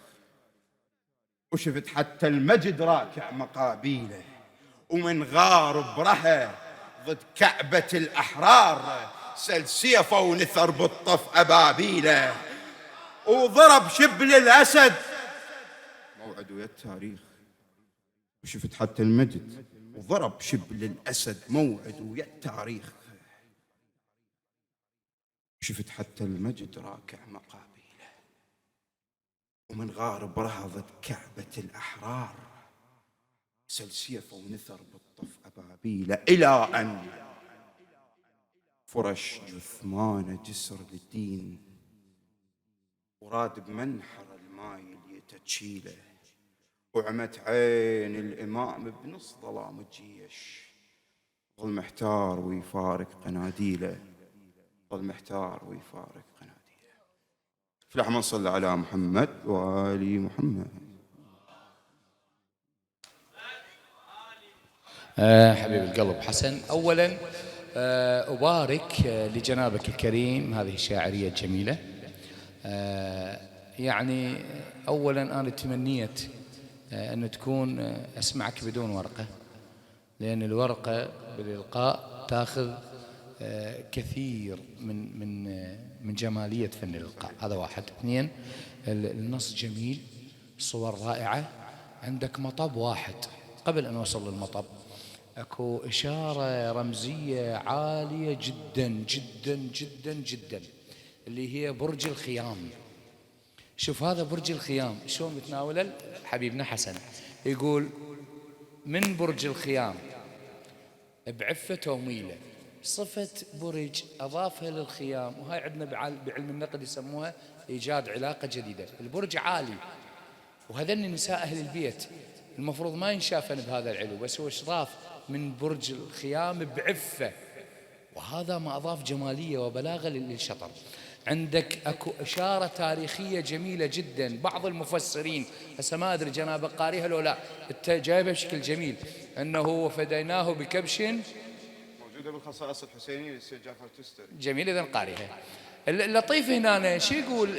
وشفت حتى المجد راكع مقابيله، ومن غار برها ضد كعبة الأحرار سل سيفه ونثر بالطف أبابيله، وضرب شبل الأسد موعد ويا التاريخ، وشفت حتى المجد، وضرب شبل الأسد موعد ويا التاريخ، شفت حتى المجد راكع مقابيله، ومن غار برها ضد كعبة الأحرار سل سيفه ونثر بالطف أبابيله، إلى أن فرش جثمانه جسر للدين، وراد بمنحر المايل يتشيله، وعمت عين الإمام بنص ظلام الجيش، ظل محتار ويفارق قناديله، ظل محتار ويفارق قناديله. فلح من صلى على محمد وآل محمد. حبيب القلب حسن، أولا أبارك لجنابك الكريم هذه الشاعرية الجميلة. يعني أولا أنا تمنيت أن تكون أسمعك بدون ورقة، لأن الورقة بالإلقاء تأخذ كثير من جمالية فن الإلقاء، هذا واحد. اثنين، النص جميل، الصور رائعة، عندك مطب واحد. قبل أن أوصل للمطب أكو إشارة رمزية عالية جدا جدا جدا جدا، اللي هي برج الخيام. شوف هذا برج الخيام شلون متناوله حبيبنا حسن، يقول من برج الخيام بعفة توميله، صفة برج أضافها للخيام، وهاي عندنا بعلم النقد يسموها إيجاد علاقة جديدة. البرج عالي، وهذن نساء أهل البيت المفروض ما ينشافن بهذا العلو، بس هو إشراف من برج الخيام بعفة، وهذا ما أضاف جمالية وبلاغة للشطر. عندك اكو إشارة تاريخية جميلة جدا. بعض المفسرين هسه ما أدري جنابك قاريها لو لا، أنت جايبها بشكل جميل، أنه وفديناه بكبش موجودة بالخصائص الحسينية للسيد جعفر التستري. جميل، إذا قاريها. اللطيف هنا شو يقول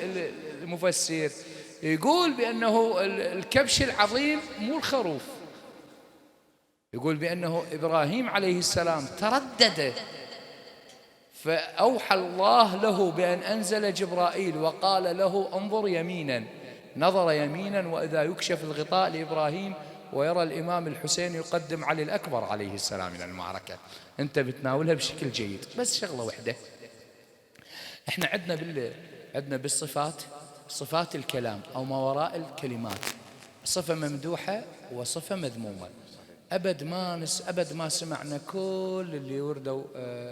المفسر؟ يقول بأنه الكبش العظيم مو الخروف، يقول بأنه إبراهيم عليه السلام تردد، فأوحى الله له بأن أنزل جبرائيل وقال له انظر يمينا، نظر يمينا وإذا يكشف الغطاء لإبراهيم ويرى الإمام الحسين يقدم علي الأكبر عليه السلام إلى المعركة. أنت بتناولها بشكل جيد. بس شغلة وحدة، إحنا عندنا بالصفات صفات الكلام أو ما وراء الكلمات، صفة ممدوحة وصفة مذمومة. أبد ما سمعنا كل اللي وردوا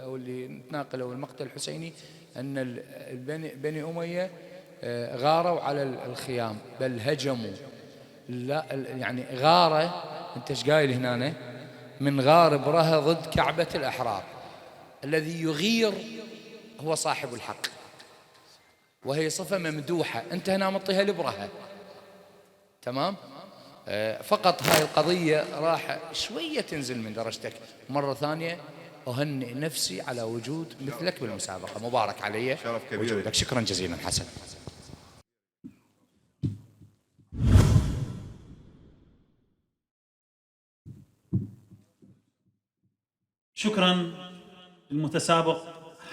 أو اللي نتناقلوا المقتل الحسيني أن بني أمية غاروا على الخيام، بل هجموا. لا يعني غارة، أنت ايش قايل هنا؟ من غار برها ضد كعبة الأحرار. الذي يغير هو صاحب الحق، وهي صفة ممدوحة، أنت هنا مطيها لبرها. تمام؟ فقط هاي القضية راح شوية تنزل من درجتك. مرة ثانية أهنئ نفسي على وجود مثلك بالمسابقة. مبارك علي شرف كبير وجودك. شكرا جزيلا حسن. شكرا للمتسابق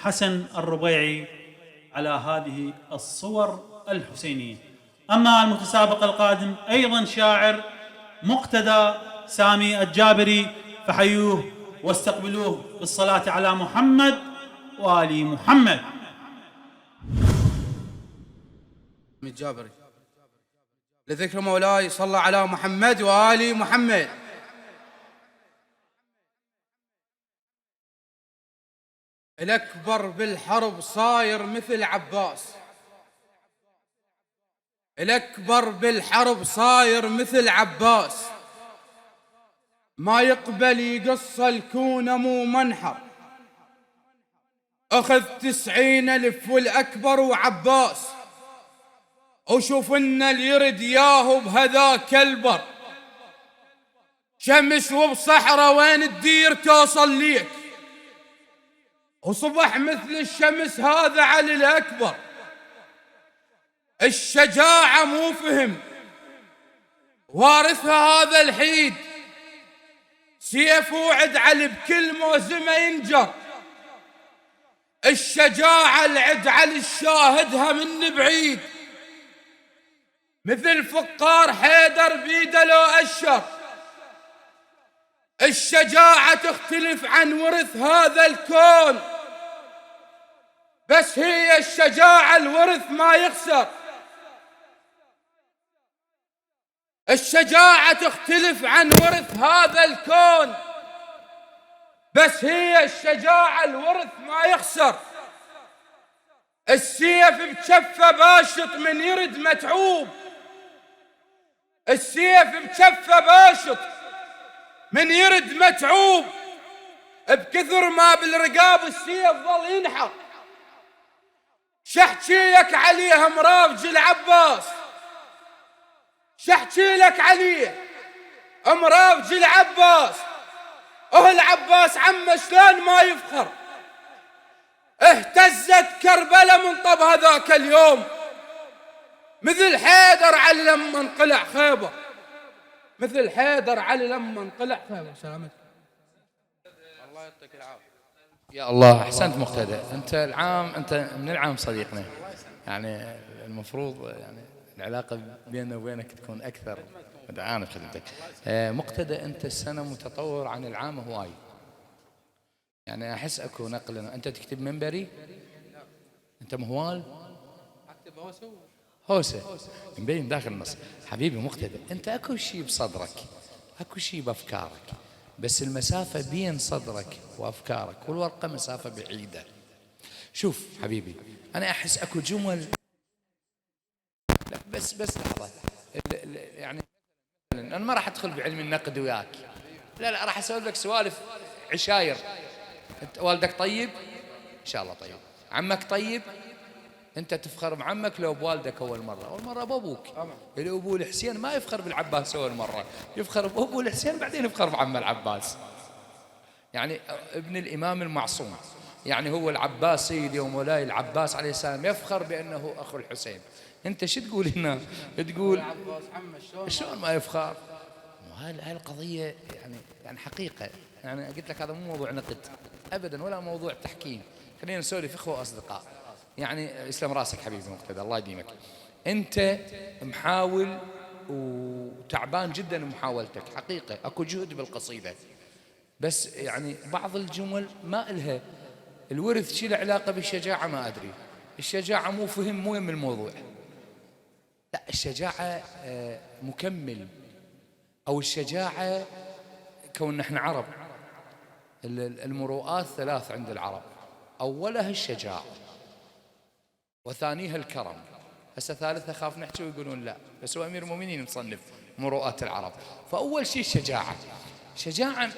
حسن الربيعي على هذه الصور الحسينية. أما المتسابق القادم أيضا شاعر مقتدى سامي الجابري، فحيوه واستقبلوه بالصلاة على محمد وآل محمد. الجابري لذكر مولاي صلى على محمد وآل محمد. الأكبر بالحرب صاير مثل عباس، الأكبر بالحرب صاير مثل عباس، ما يقبل يقص الكون مو منحر، أخذ 90,000 والأكبر وعباس، وشوف إن اللي يرد ياهو بهذاك البر، شمس وبصحراء وين تدير توصل ليك، وصبح مثل الشمس هذا علي الأكبر. الشجاعة مو فهم وارثها هذا الحيد، سيف وعد علي بكل موزمة ينجر، الشجاعة العد علي الشاهدها من بعيد، مثل فقار حيدر بيده لو أشر. الشجاعة تختلف عن ورث هذا الكون، بس هي الشجاعة الورث ما يخسر. الشجاعة تختلف عن ورث هذا الكون، بس هي الشجاعة الورث ما يخسر. السيف بجفه باشط من يرد متعوب، السيف بجفه باشط من يرد متعوب، بكثر ما بالرقاب السيف ظل ينحر. شحكي لك عليه مرافج العباس، شحكي لك عليه مرافج العباس. العباس عمه شلون ما يفخر، اهتزت كربلاء من طب هذاك اليوم، مثل حيدر علي لما انقلع خيبر، مثل حيدر علي لما انقلع خيبر. سلامتك. الله يعطيك العافية. يا الله احسنت مقتدى. انت من العام صديقنا، يعني المفروض يعني العلاقة بيننا وبينك تكون اكثر. انا بخدمتك مقتدى. انت السنة متطور عن العام هواي، يعني احس اكو نقل. انت تكتب منبري، انت مهوال اكتب هوسه مبين داخل النص. حبيبي مقتدى، انت اكو شيء بصدرك، اكو شيء بافكارك، بس المسافة بين صدرك وافكارك والورقة مسافة بعيدة. شوف حبيبي، انا احس اكو جمل، لا بس لحظة، يعني انا ما راح ادخل بعلم النقد وياك، لا راح اسوي لك سوالف عشاير. والدك طيب؟ ان شاء الله طيب. عمك طيب؟ أنت تفخر بعمك لو بوالدك أول مرة بأبوك. اللي أبوه الحسين ما يفخر بالعباس أول مرة، يفخر بأبوه الحسين بعدين يفخر بعمه العباس. يعني ابن الإمام المعصوم، يعني هو العباس سيدي ومولاي العباس عليه السلام يفخر بأنه أخو الحسين. أنت شو تقول هنا؟ تقول شلون ما يفخر؟ هاي القضية يعني حقيقة. يعني قلت لك هذا مو موضوع نقد أبدا ولا موضوع تحكيم، خلينا نسولف إخوة وأصدقاء. يعني يسلم راسك حبيبي مقتدى، الله يديمك. أنت محاول وتعبان جدا بمحاولتك حقيقة، أكو جهد بالقصيدة، بس يعني بعض الجمل ما إلها الورث شي له علاقة بالشجاعة ما أدري. الشجاعة مو فهم مو يم الموضوع، لا الشجاعة مكمل، أو الشجاعة كون نحن عرب المروءات ثلاث عند العرب، أولها الشجاعة وثانيها الكرم، هسه ثالثها خاف نحكي ويقولون لا، بس هو أمير المؤمنين مصنف مروءات العرب. فأول شيء الشجاعة. شجاعة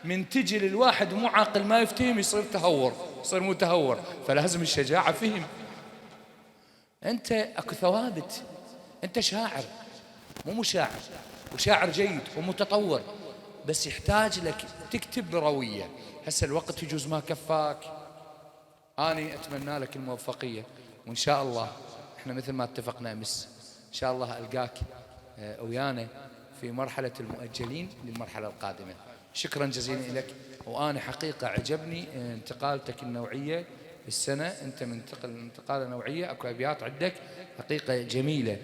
من تجي للواحد مو عاقل ما يفتهم يصير تهور، يصير متهور، فلازم الشجاعة فهم. أنت أكو ثوابت، أنت شاعر مو مشاعر، وشاعر جيد ومتطور، بس يحتاج لك تكتب بروية. هسه الوقت يجوز ما كفاك، أنا أتمنى لك الموفقية، وإن شاء الله إحنا مثل ما اتفقنا أمس إن شاء الله ألقاك ويانا في مرحلة المؤجلين للمرحلة القادمة. شكرا جزيلا لك. وأنا حقيقة عجبني انتقالتك النوعية السنة، أنت منتقل انتقالة نوعية، أكو أبيات عندك حقيقة جميلة.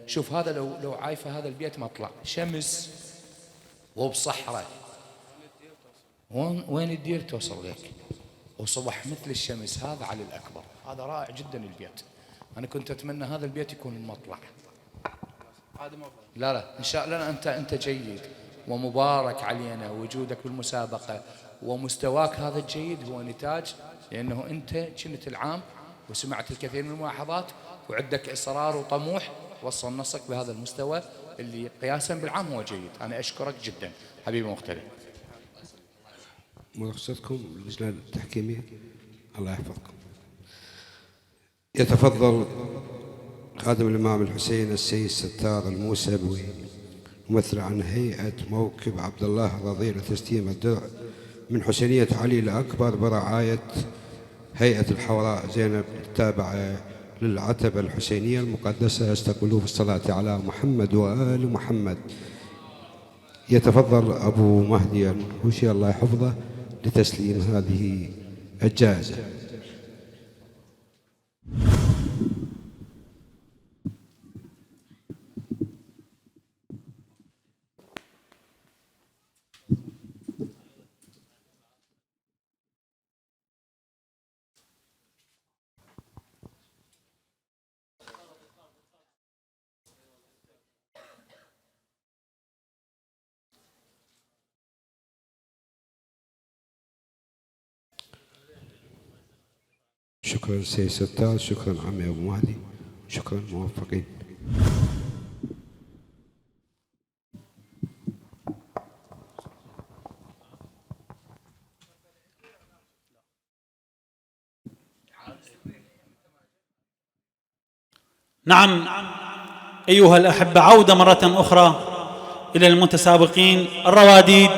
شوف هذا لو عايفة هذا البيت ما طلع شمس وبصحراء، وين الدير توصل لك، وصبح مثل الشمس، هذا علي الأكبر، هذا رائع جدا البيت. أنا كنت أتمنى هذا البيت يكون المطلع. لا إن شاء الله أنت جيد ومبارك علينا، وجودك بالمسابقة ومستواك هذا الجيد هو نتاج لأنه أنت كنت العام وسمعت الكثير من الملاحظات وعندك إصرار وطموح وصل نصك بهذا المستوى اللي قياسا بالعام هو جيد. أنا أشكرك جدا حبيبي مختلف. مرخصتكم اللجنة التحكيمية، الله يحفظكم. يتفضل خادم الإمام الحسين السيد ستار الموسوي ممثل عن هيئة موكب عبد الله الرضيع لتسليم الدرع من حسينية علي الأكبر برعاية هيئة الحوراء زينب التابعة للعتبة الحسينية المقدسة، استقبلوه في الصلاة على محمد وآل محمد. يتفضل أبو مهدي الهوشي الله يحفظه لتسليم هذه الجائزة. شكرا سيد ستار، شكرا عمي أبو مهدي، شكرا موفقين. نعم أيها الأحبة، عودة مرة أخرى إلى المتسابقين الرواديد،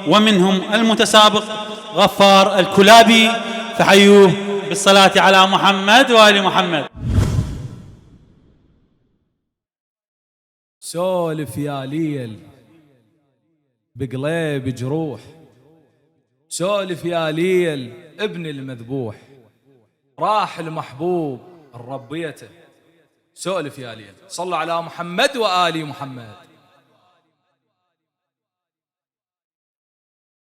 ومنهم المتسابق غفار الكلابي، فحيوه بالصلاة على محمد وآل محمد. سولف يا ليل بقليب جروح، سولف يا ليل ابن المذبوح، راح المحبوب الربيته. سولف يا ليل، صلوا على محمد وآل محمد.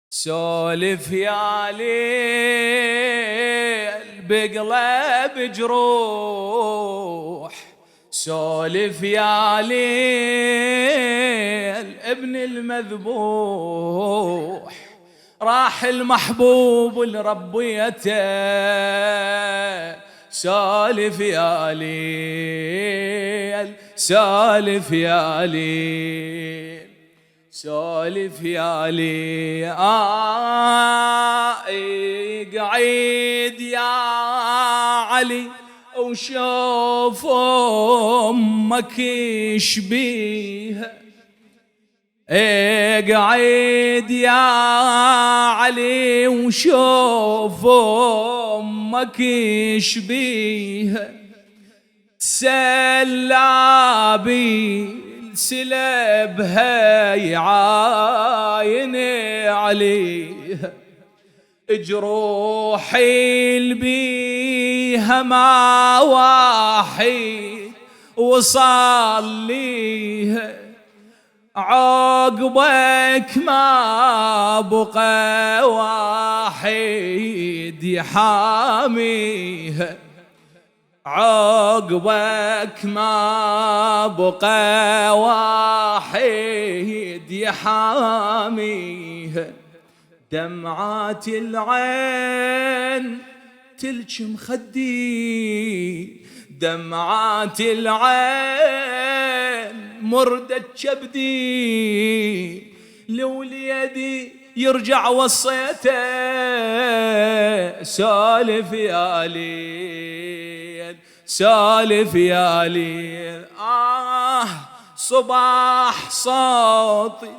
سولف يا ليل بقلب جروح، سولف يا ليل ابن المذبوح، راح المحبوب لربيته. سولف يا ليل، سولف يا ليل، سولف يا ليل. قعيد يا علي وشوف امك يشبيها، اقعد يا علي وشوف امك يشبيها، تسلى بالسلبها يعاين عليها، جروحي البيها ما واحد وصل ليها، عقبك ما بقى واحد يحاميها، عقبك ما بقى واحد يحاميها، دمعات العين تلجم خدي، دمعات العين مردة كبدي، لوليدي يرجع وصيته، سالف يا ليل سالف يا ليل، صباح صوتي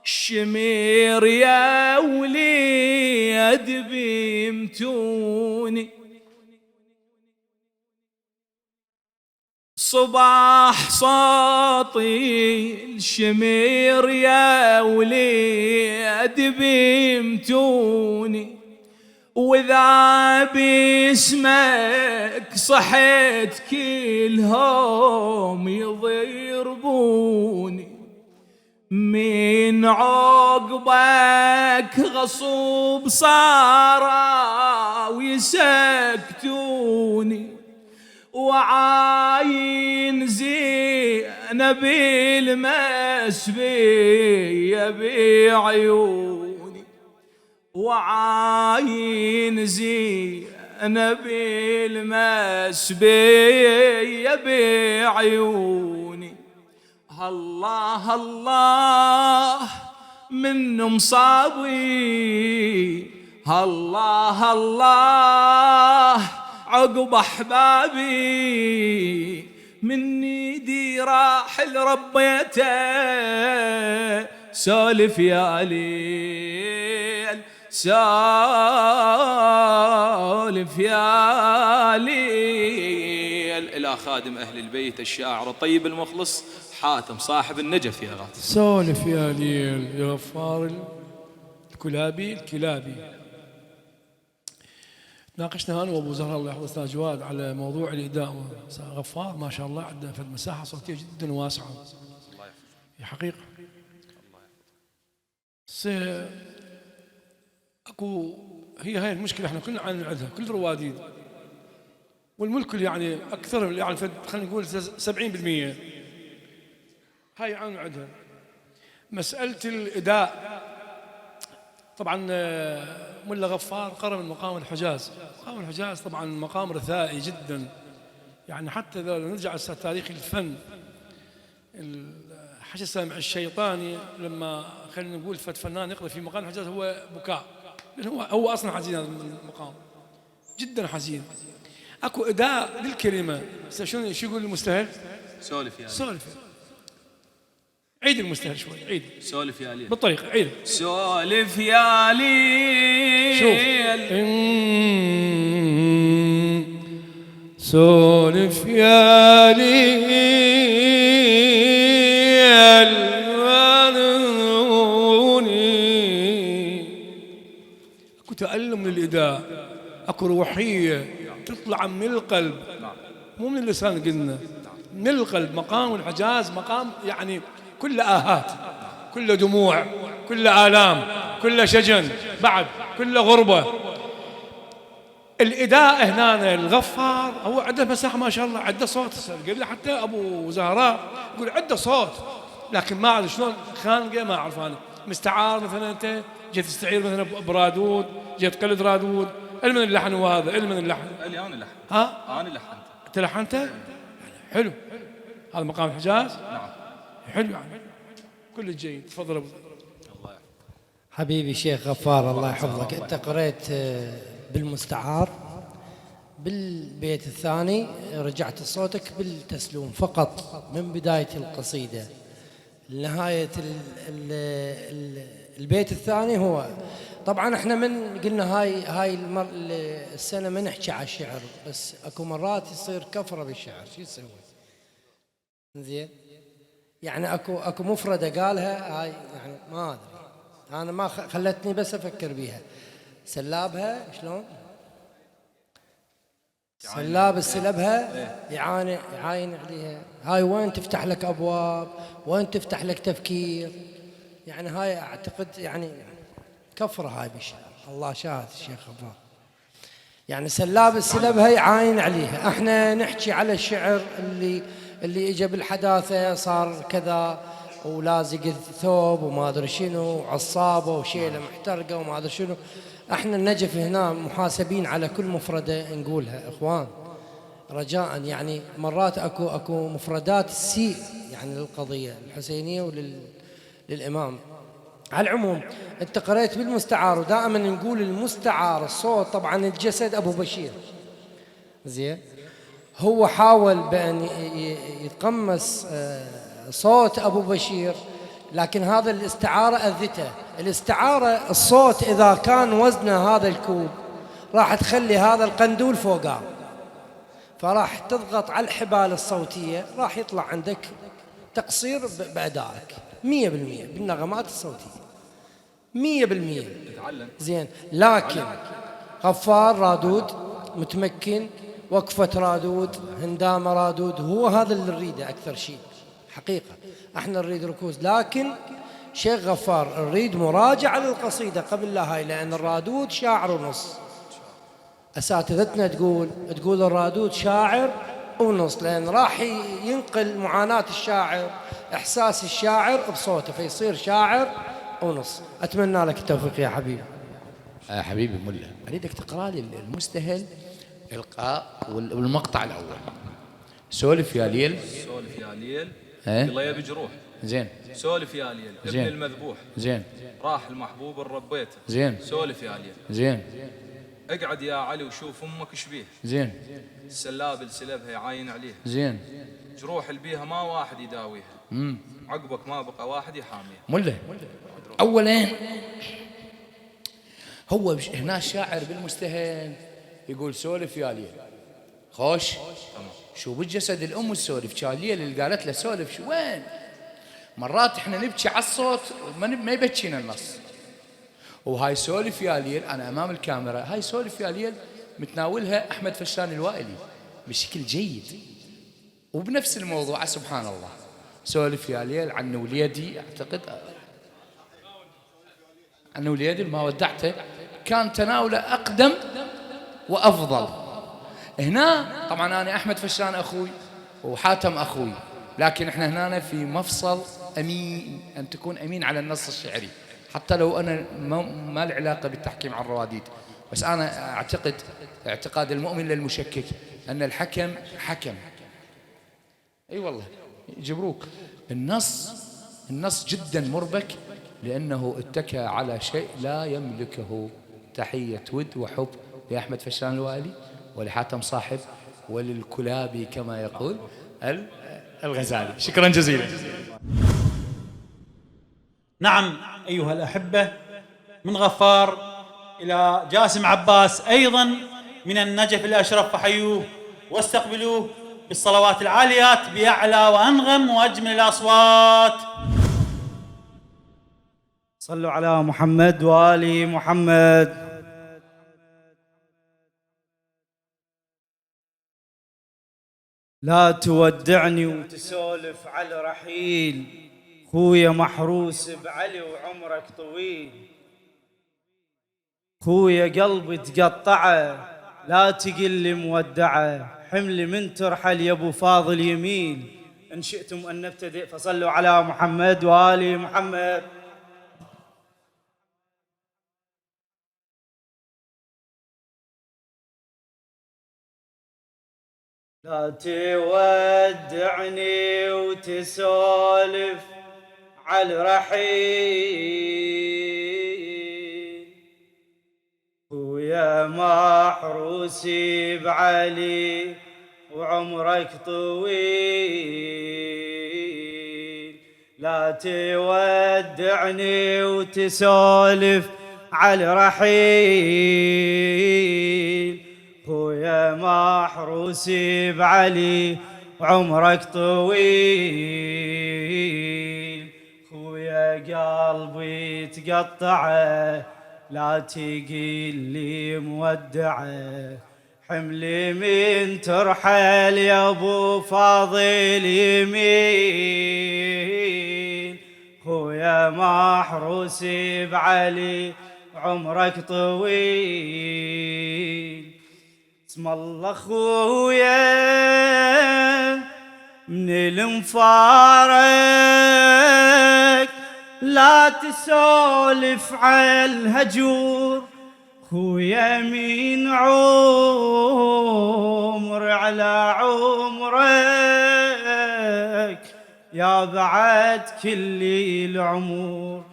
الشمير يا وليد بيمتوني، صباح صوتي الشمير يا وليد بيمتوني، وإذا باسمك صحيت كلهم يضربوني، من عقبك غصوب صاروا ويسكتوني، وعاين زينب المسبية بعيوني، وعاين زينب المسبية بعيوني، الله الله من مصابي، الله الله عقب احبابي، مني دي راح لربيته، سالف يا ليل سالف يا ليل. إلى خادم أهل البيت الشاعر الطيب المخلص حاتم صاحب النجف يا غاتم. سولف يا ليل يا غفار الكلابي. ناقشنا انا وابو زهر الله يحفظ جواد على موضوع الاداء. غفار ما شاء الله عنده في المساحه صوتيه جدا واسعه في حقيقه. اكو هاي المشكله احنا كلنا نعدها، كل رواديد والملك يعني اكثر يعني خلينا نقول 70% هاي نعدها. مساله الاداء طبعا ملا غفار قرب من مقام الحجاز. مقام الحجاز طبعا مقام رثائي جدا، يعني حتى إذا نرجع لتاريخ الفن حشا سامع الشيطاني لما خلينا نقول فنان يقرأ في مقام الحجاز هو بكاء، لأنه هو أصلا حزين هذا المقام جدا حزين. أكو أداء للكلمة. شو يقول المستهل؟ سولف يا سولف. عيد المستهل شوي، عيد. سولف يا ليل بالطريقة، عيد. سولف يا ليل. شوف سولف يا ليل اكو تألم للإداء، اكو روحية تطلع من القلب مو من اللسان، قلنا من القلب. مقام الحجاز مقام يعني كل آهات، كل دموع، كل آلام، كل شجن، بعد كل غربة. الإداء هنا الغفار هو عنده مساحة ما شاء الله، عنده صوت. قبل حتى أبو زهراء يقول عنده صوت، لكن ما أعرف شلون خانقه، ما أعرف أنا مستعار. مثلا أنت جيت تستعير مثلا برادود، جيت تقلد رادود، علم اللحن وهذا علم اللحن. أنا لحن. ها؟ أنا لحنت. أنت لحنته؟ حلو. هذا مقام الحجاز؟ نعم. حلو يعني كل جيد. تفضل أبو. حبيبي شيخ غفار الله يحفظك، أنت قريت بالمستعار بالبيت الثاني رجعت صوتك بالتسلوم فقط من بداية القصيدة لنهاية البيت الثاني. هو طبعا احنا من قلنا هاي السنة ما نحكي على الشعر، بس اكو مرات يصير كفرة بالشعر، شو يسوي؟ زين يعني اكو مفردة قالها هاي يعني ما ادري انا، ما خلتني بس افكر بيها. سلابها شلون؟ سلاب السلبها يعاين عليها. هاي وين تفتح لك ابواب، وين تفتح لك تفكير. يعني هاي اعتقد يعني كفره هاي بالشعر، الله شاهد الشيخ غفار. يعني سلاب السلبها يعاين عليها. احنا نحكي على الشعر اللي اجى بالحداثه، صار كذا ولازق الثوب وما ادري شنو وعصابه وشيله محترقه وما ادري شنو. احنا النجف هنا محاسبين على كل مفرده نقولها اخوان رجاء. يعني مرات اكو مفردات سيء يعني للقضيه الحسينيه وللامام. على العموم انت قريت بالمستعار، ودائما نقول المستعار الصوت طبعا الجسد ابو بشير زين. هو حاول بان يتقمص صوت ابو بشير، لكن هذا الاستعاره اذته. الاستعاره الصوت اذا كان وزنه هذا الكوب راح تخلي هذا القندول فوقه، فراح تضغط على الحبال الصوتيه، راح يطلع عندك تقصير بادائك 100% بالنغمات الصوتيه 100%. زين لكن غفار رادود متمكن، وقفة رادود، هندامة رادود، هو هذا اللي نريده أكثر شيء حقيقة. احنا نريد ركوز، لكن شيخ غفار نريد مراجعة للقصيدة قبل لا هاي، لأن الرادود شاعر ونص. أساتذتنا تقول الرادود شاعر ونص، لأن راح ينقل معاناة الشاعر، إحساس الشاعر بصوته، فيصير شاعر ونص. أتمنى لك التوفيق يا حبيبي. حبيبي ملا، أريدك تقرأ لي المستهل إلقاء والمقطع الأول. سولف يا ليل، سولف يا ليل الله يبي جروح. زين. سولف يا ليل ابن المذبوح. زين. راح المحبوب ربيته. زين. سولف يا ليل. زين. اقعد يا علي وشوف امك شبيه. زين. السلاب السلبها يعاين عليها. زين. جروح البيها ما واحد يداويها. عقبك ما بقى واحد يحاميها. ملا اولا هو هنا الشاعر بالمستهل يقول سولف يا ليل خوش. تمام. شو بالجسد الام تسولف شاليل اللي قالت له سولف شو وين. مرات احنا نبكي على الصوت ما يبكينا النص. وهاي سولف يا ليل انا امام الكاميرا، هاي سولف يا ليل متناولها احمد فشان الوائلي بشكل جيد وبنفس الموضوع. سبحان الله. سولف يا ليل عن وليدي، اعتقد عن وليدي ما ودعته، كان تناوله اقدم وافضل. هنا طبعا انا احمد فشان اخوي وحاتم اخوي، لكن احنا هنا في مفصل امين، ان تكون امين على النص الشعري، حتى لو انا ما له علاقه بالتحكيم على الرواديد. بس انا اعتقد اعتقاد المؤمن للمشكك ان الحكم حكم. اي والله يجبروك. النص جدا مربك لانه اتكى على شيء لا يملكه. تحيه ود وحب لاحمد فشان الوائلي ولحاتم صاحب وللكلابي كما يقول الغزالي. شكرا جزيلا. نعم أيها الأحبة، من غفار إلى جاسم عباس أيضا من النجف الأشرف، فحيوه واستقبلوه بالصلوات العاليات بأعلى وأنغم وأجمل الأصوات. صلوا على محمد وآل محمد. لا تودعني وتسولف على رحيل، خويا محروس بعلي وعمرك طويل. خويا قلبي تقطعه لا تقل مودعه، حملي من ترحل يا ابو فاضل يميل. ان شئتم ان نبتدئ فصلوا على محمد وآل محمد. لا تودعني وتسولف على رحيل، خويا خويا محروسي بعلي وعمرك طويل، لا تودعني وتسولف على رحيل. خويا محروسي بعلي وعمرك طويل، خويا قلبي تقطعه لا تقل لي مودعه، حملي من ترحل يا ابو فاضل يمين. خويا محروسي بعلي عمرك طويل، اسم الله خويا من المفارق لا تسولف على الهجور. خويا من عمر على عمرك يا بعد كل العمر،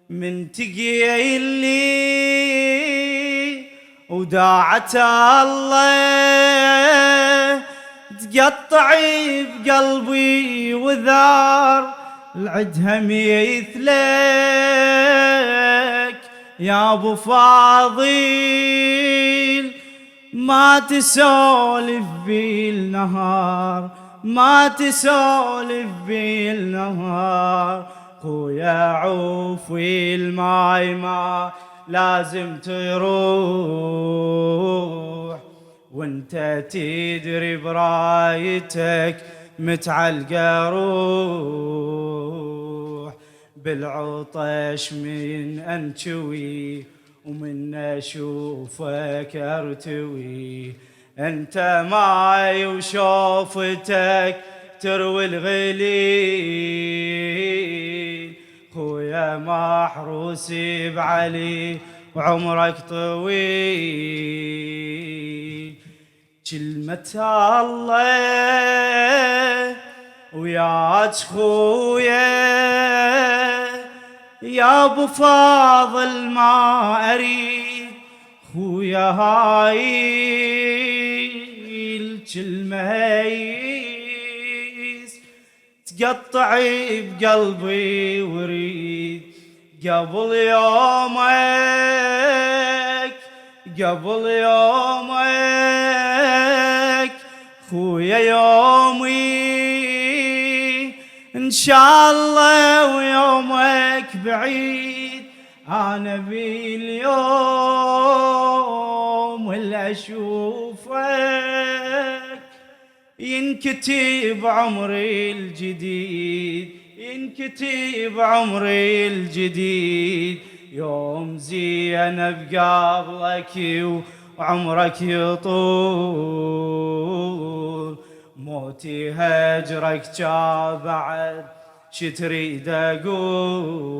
من تقيل لي وداعة الله تقطعي بقلبي وذار، العدها مثلك يا ابو فاضل، ما تسولف بالنهار ما تسولف بالنهار. خويا عوفي الماي ما لازم تروح، وانت تدري برايتك متعلقه روح. بالعطش من انشوي ومن اشوفك ارتوي، انت معي وشوفتك تروي الغليل. خويا محروسي بعلي وعمرك طويل، كلمة الله وياك خويا يا ابو فاضل ما اريد. خويا هاي الكلمة تقطعي بقلبي وريد، قبل يومك قبل يومك خويا يومي ان شاء الله ويومك بعيد. انا باليوم اللي اشوفك ينكتب عمري الجديد، ينكتب عمري الجديد. يوم زينب قبلك وعمرك يطول، موتي هجرك جا بعد شتريد اقول.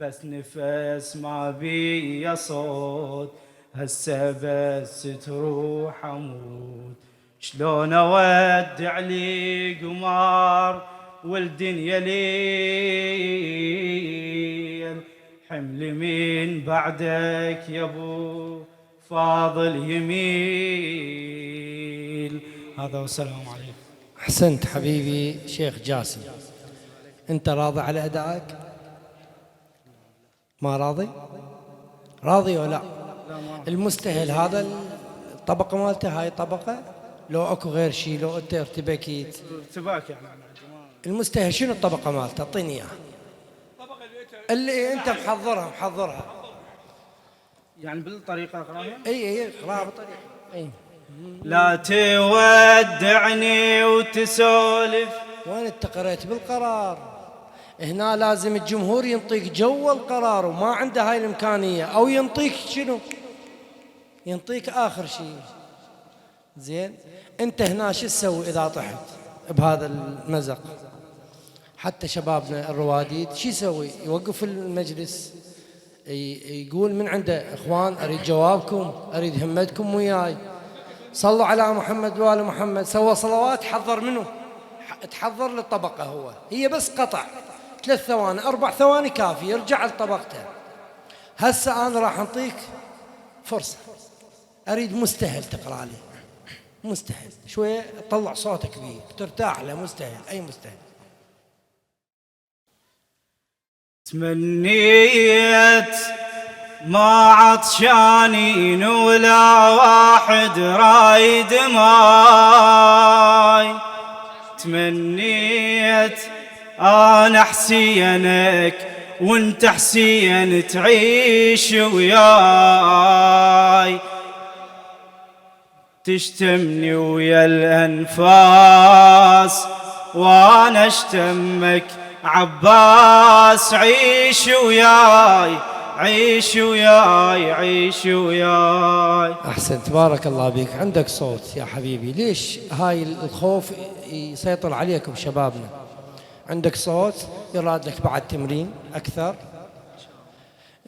بس نفس ما بي صوت هسه بس تروح اموت. شلون اودع لي قمار والدنيا ليل، حمل من بعدك يا ابو فاضل يميل. هذا والسلام عليكم. احسنت حبيبي شيخ جاسم. انت راضي على ادائك؟ ما راضي؟ راضي ولا لا؟ المستهل هذا الطبقه مالته هاي طبقه، لو اكو غير شيء، لو انت ارتبكيت ارتباك يعني. المستهل شنو الطبقه مالته؟ اعطيني اياها اللي انت محضرها يعني بالطريقه اقراها. اي اقراها بالطريقه. اي لا تودعني وتسولف. وين انت قريت بالقرار؟ هنا لازم الجمهور ينطيك جو القرار، وما عنده هاي الامكانيه، او ينطيك شنو؟ ينطيك اخر شيء. زين انت هنا شو تسوي اذا طحت بهذا المزق؟ حتى شبابنا الرواديد شو يسوي؟ يوقف المجلس يقول من عنده اخوان اريد جوابكم، اريد همتكم وياي. صلوا على محمد وآل محمد. سوى صلوات، حضر منه، تحضر للطبقة. هو هي بس قطع 3 ثواني 4 ثواني كافي، يرجع لطبقته. هسه أنا راح أنطيك فرصة، أريد مستهل تقرأ لي، مستهل شوية طلع صوتك فيه ترتاح له، مستهل أي مستهل. تمنيت ما عطشانين ولا واحد رايد ماي، تمنيت أنا حسينك وانت حسين تعيش وياي، تشتمني ويا الأنفاس وانا اشتمك عباس، عيش وياي عيش وياي عيش وياي. أحسنت بارك الله بك، عندك صوت يا حبيبي. ليش هاي الخوف يسيطر عليكم شبابنا؟ عندك صوت، يراد لك بعد تمرين أكثر،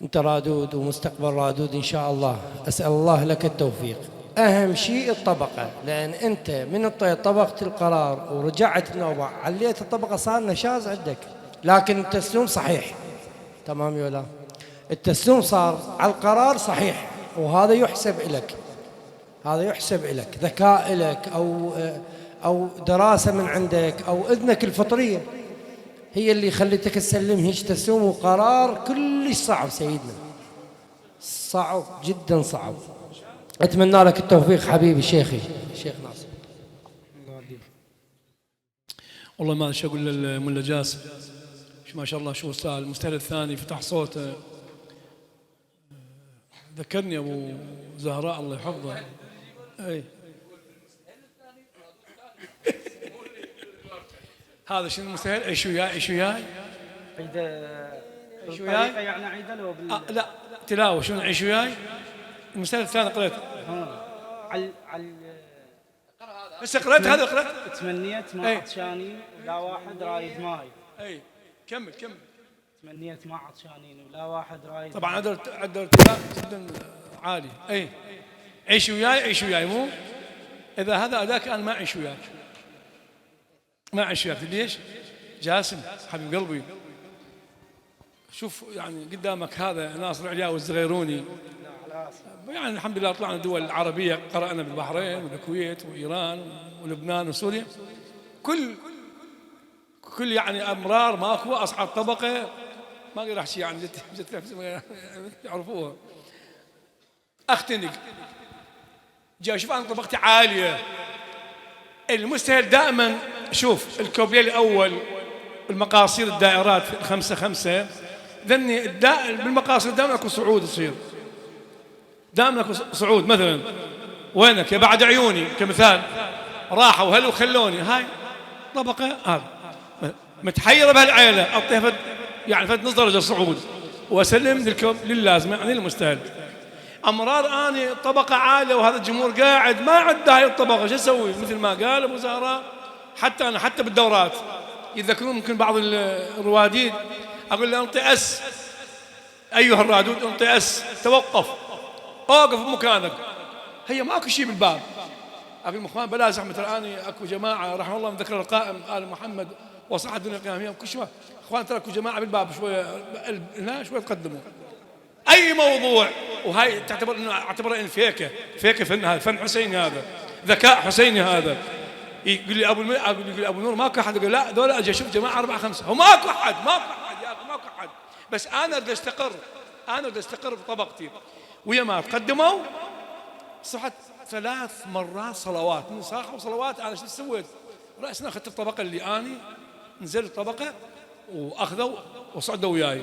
أنت رادود ومستقبل رادود إن شاء الله. أسأل الله لك التوفيق. أهم شيء الطبقة، لأن أنت من طبقة القرار ورجعت النوبة عليت الطبقة صار نشاز عندك، لكن التسليم صحيح. تمام يا لا؟ التسليم صار على القرار صحيح، وهذا يحسب لك، هذا يحسب لك ذكاء لك أو دراسة من عندك أو إذنك الفطرية هي اللي خلتك تسلم هيك تسليم وقرار كلش صعب سيدنا، صعب جدا صعب. أتمنى لك التوفيق حبيبي شيخي الشيخ ناصر. والله ما شو أقول للملا جاسم، ما شاء الله شو أستاذ. المستهل الثاني فتح صوته، ذكرني أبو زهراء الله يحفظه. أي هذا شنو المستهل؟ ايش وياي ايش وياي؟ ايش وياي؟ يعني عيده لو لا تلاوه شنو ايش وياي؟ المستهل الثاني قريته. على هسه قريت هذا قريت. تمنيت ما عطشانين ولا واحد رايد ماي. اي كمل. تمنيت ما عطشانين ولا واحد رايد. طبعا عدل ارتفاع جدا عالي. اي عيش وياي مو اذا هذا اداك انا ما اعيش وياك، ما اعيش وياك. ليش؟ جاسم حبيب قلبي، شوف يعني قدامك هذا ناصر العلياوي والزغيروني، يعني الحمد لله طلعنا دول عربية، قرأنا بالبحرين والكويت وإيران ولبنان وسوريا، كل يعني أمرار ماكو أصعد طبقة ما أقدر أحكي يعني يعرفوها. أختنق جاي شوف أنا طبقتي عالية. المستهل دائما شوف الكوبليه الأول المقاصير الدائرات 5 ذني بالمقاصير دائما اكو صعود يصير، دائما اكو صعود. مثلا وينك يا بعد عيوني كمثال، راحوا وهلو خلوني، هاي طبقه هذا متحيره بهالعيله، اعطيها يعني فد نص درجه صعود واسلم للازمه يعني المستهل. امرار اني طبقه عاليه وهذا الجمهور قاعد ما عد هاي الطبقه، شو اسوي؟ مثل ما قال ابو زهراء، حتى انا حتى بالدورات يذكرون ممكن بعض الرواديد اقول له انطي اس ايها الرادود، انطي اس، توقف اوقف بمكانك، هي ماكو شيء بالباب. اقول اخوان بلا زحمه، اني اكو جماعه رحمه الله من ذكر القائم ال محمد وصح الدنيا القياميه، كل شوي اخوان ترى اكو جماعه بالباب شويه هنا شويه تقدموا اي موضوع. وهاي اعتبر ان فيكه فن، هذا فن حسيني، هذا ذكاء حسيني. هذا يقول لي ابو نور ماكو احد، يقول لا ذولا اجي اشوف جماعه 4 5 هو ماكو احد يا اخي ماكو احد، بس انا بدي استقر بطبقتي. ويا ما تقدموا صحت 3 مرات صلوات من صاحوا صلوات. انا شو سويت؟ راسنا اخذت الطبقه اللي اني نزلت طبقه واخذوا وصعدوا وياي.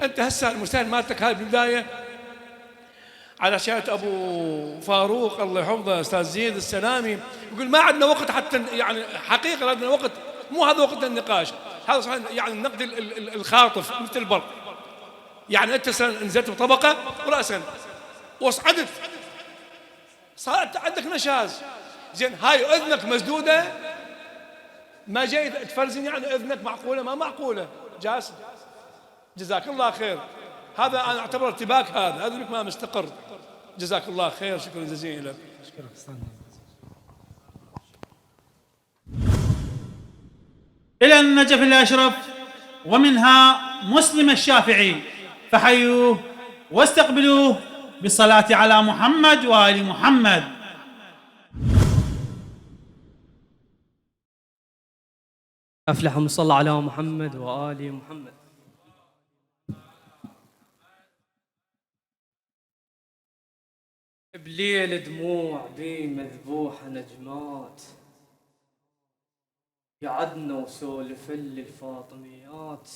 انت هسه المستهل مالتك هاي بالبدايه على شهاده ابو فاروق الله يحفظه استاذ زيد السلامي، يقول ما عندنا وقت حتى يعني حقيقه عندنا وقت، مو هذا وقت النقاش، هذا صحيح يعني النقد الخاطف مثل البرق. يعني انت نزلت بطبقه وراسا وصعدت صارت عندك نشاز، زين هاي اذنك مسدوده ما جاي تفرزن، يعني اذنك معقوله ما معقوله. جاسم جزاك الله خير، هذا انا اعتبر ارتباك، هذا اذنك ما مستقر. جزاك الله خير، شكرا جزيلا لك. إلى النجف الأشرف ومنها مسلم الشافعي، فحيوه واستقبلوه بالصلاة على محمد وآل محمد. أفلح من صلى على محمد وآل محمد. بليل دموع بي مذبوحة نجمات، قعدنا وسولف الفاطميات.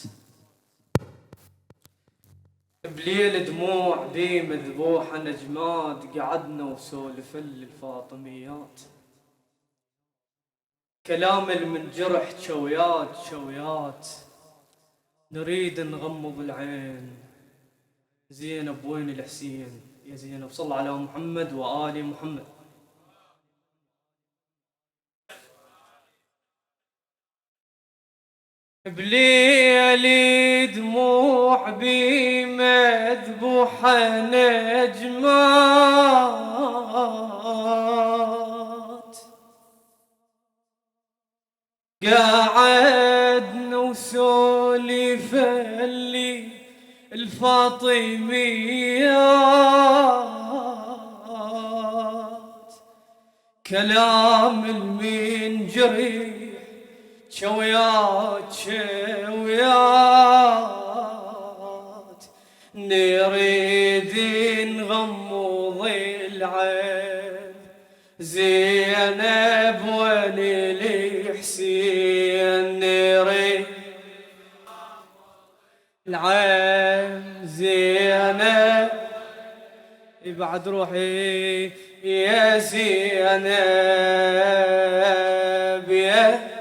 بليل دموع بي مذبوحة نجمات، قعدنا وسولف الفاطميات. كلام من جرح شويات شويات، نريد نغمض العين. زينب وين الحسين يا زينب؟ صل على محمد وآل محمد. بليل دموع بي مذبوحة نجمات، قعدنا وسولف الفاطميات. كلام من جريح شويات شويات، نريد نغمض العين. زينب وين الحسين؟ نريد العين. زينب بعد روحي يا زينب يا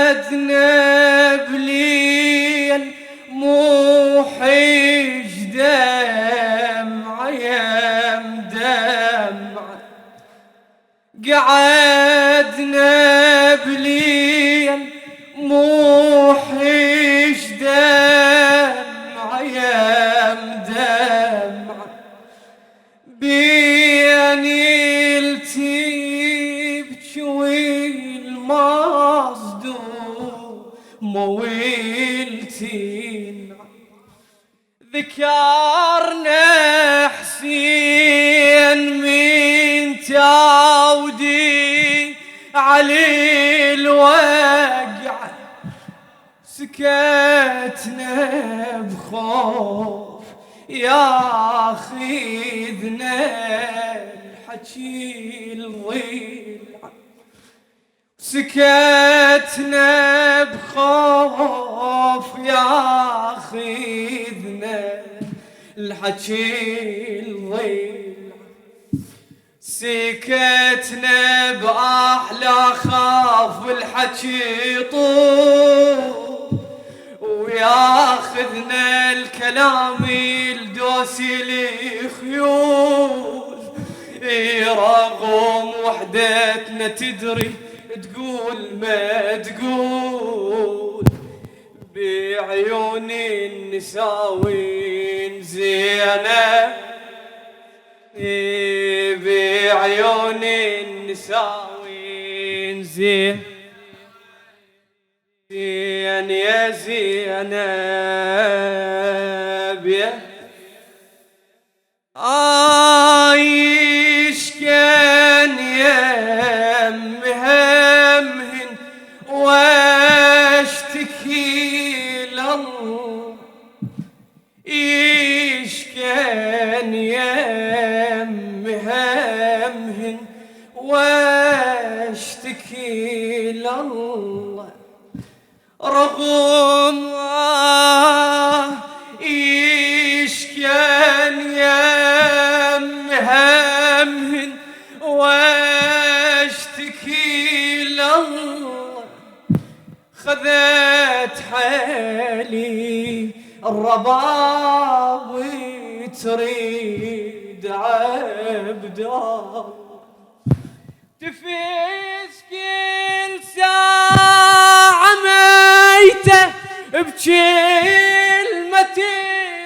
قعدنا بليل موحج دمع يم دمع. قعدنا بليل موحج دمع يم دمع، بين التيب والمصدوم مويلتين. ذكرنا حسين من تاودي علي الوقع، سكتنا بخوف ياخذنا الحكي الضيع. سكتنا بخوف ياخذنا الحكي الضيع. سكتنا بأحلى خاف الحكي طول، وياخذنا الكلام الدوسي الخيول. رغم وحدتنا تدري تقول ما تقول، بعيون النساوين زينب، بعيون النساوين زين زين يا زينب يا عايش كان يم همهن واشتكي لله. ايش كان يم همهن واشتكي لله. رغم ايش كان يم همهن واشتكي لله. خذت حالي الرباب تريد عبد الله. تفيز كل ساعة ميتة بكلمة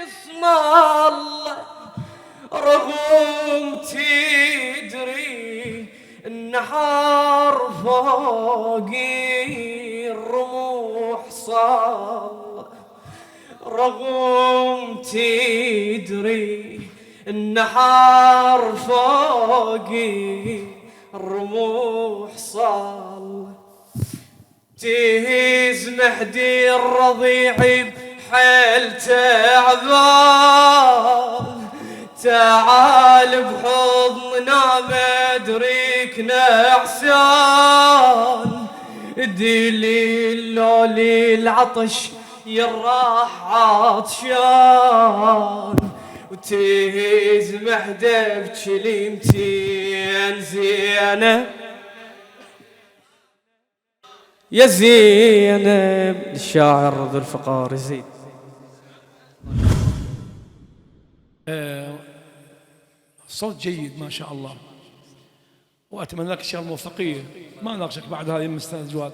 اسم الله. رغم تدري النحر فوق الرموح صار. رغم تدري النحار فوقي الرموح صال تهز مهدي الرضيع بحيل تعبان تعال بحضننا بدريك نعسان دليل لولي العطش يراح عطشان وتهز مهدي بكلمتين زينب يا زينب. الشاعر ذو الفقار يزيد. صوت جيد ما شاء الله، وأتمنى لك الشيخ الموفقية. ما ناقشك بعد هذه من أستاذ جواد.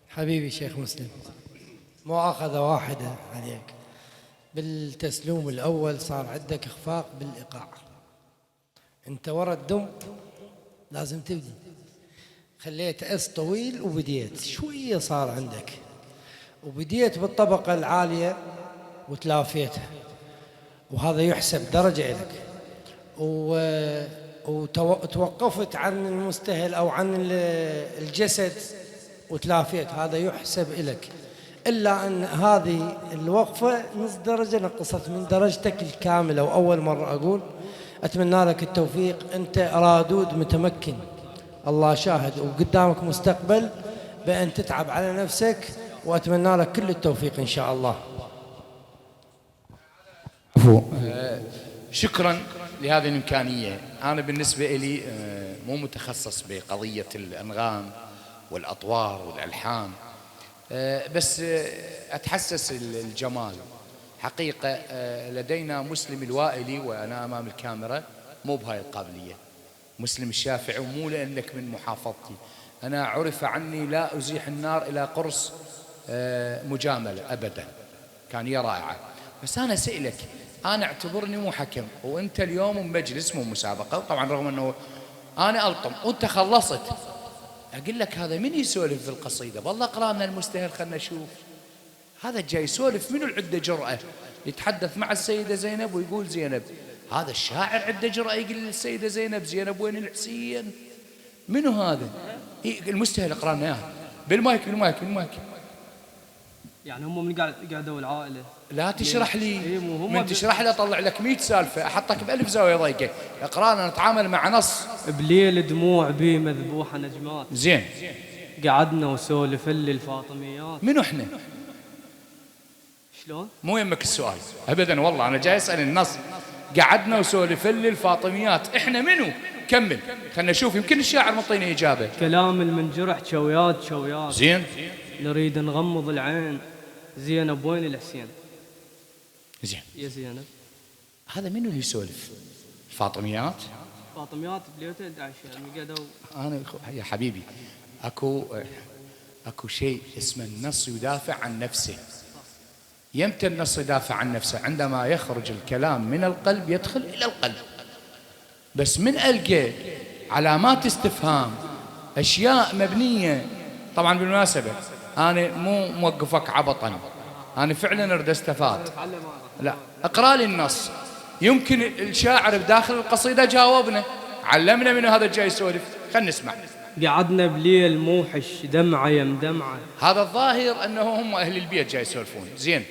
حبيبي شيخ مسلم، مؤاخذة واحدة عليك. بالتسلوم الأول صار عندك إخفاق بالإيقاع. أنت ورا الدم لازم تبدي، خليت اس طويل وبديت شوية صار عندك، وبديت بالطبقة العالية وتلافيتها، وهذا يحسب درجة لك. وتوقفت عن المستهل أو عن الجسد وتلافيت، هذا يحسب لك. إلا أن هذه الوقفة نص درجة نقصت من درجتك الكاملة. وأول مرة أقول أتمنى لك التوفيق. أنت رادود متمكن، الله شاهد، وقدامك مستقبل بأن تتعب على نفسك، وأتمنى لك كل التوفيق إن شاء الله. شكرا لهذه الإمكانية. أنا بالنسبة لي مو متخصص بقضية الأنغام والأطوار والألحان، بس أتحسس الجمال. حقيقة لدينا مسلم الوائلي وأنا أمام الكاميرا مو بهاي القابلية، مسلم الشافعي، ومو لأنك من محافظتي. أنا عرف عني لا أزيح النار إلى قرص مجاملة أبدا، كان هي رائعة. بس أنا سئلك، أنا اعتبرني مو حكم، وأنت اليوم مجلس مو مسابقة، طبعا رغم أنه أنا ألطم وأنت خلصت، أقول لك هذا من يسولف في القصيدة؟ والله قرانا المستهل خلنا نشوف هذا جاي يسولف. منو العدة جرأة يتحدث مع السيدة زينب ويقول زينب؟ هذا الشاعر عدة جرأة يقول للسيدة زينب زينب وين الحسين؟ منو هذا؟ المستهل قرانا اياها بالمايك. يعني هم من قعدوا العائلة. لا تشرح لي، من تشرح لي اطلع لك 100 سالفة، احطك ب1000 زاوية ضيقة. اقرانا نتعامل مع نص. بليل دموع بي مذبوحة نجمات. زين، قعدنا وسولف لي الفاطميات. منو احنا؟ شلون؟ مو يمك السؤال ابدا، والله انا جاي اسال النص. قعدنا وسولف لي الفاطميات، احنا منو؟ كمل خلنا نشوف، يمكن الشاعر مطيني اجابه. كلام المنجرح شويات شويات. زين، نريد نغمض العين. زينب وين الحسين؟ زين يا زينب. هذا منو اللي يسولف؟ الفاطميات؟ فاطميات بليوتين عشان قعدوا. انا يا حبيبي اكو شيء اسمه النص يدافع عن نفسه. يمتى النص يدافع عن نفسه؟ عندما يخرج الكلام من القلب يدخل إلى القلب. بس من ألقى علامات استفهام، أشياء مبنية. طبعا بالمناسبة أنا مو موقفك عبطا، أنا فعلا أريد أستفاد. لا، اقرأ لي النص. يمكن الشاعر بداخل القصيدة جاوبنا، علمنا من هذا الجاي يسولف. خلنا نسمع. قعدنا بليل موحش دمعة يم دمعة. هذا الظاهر أنه هم أهل البيت جاي يسولفون. زين،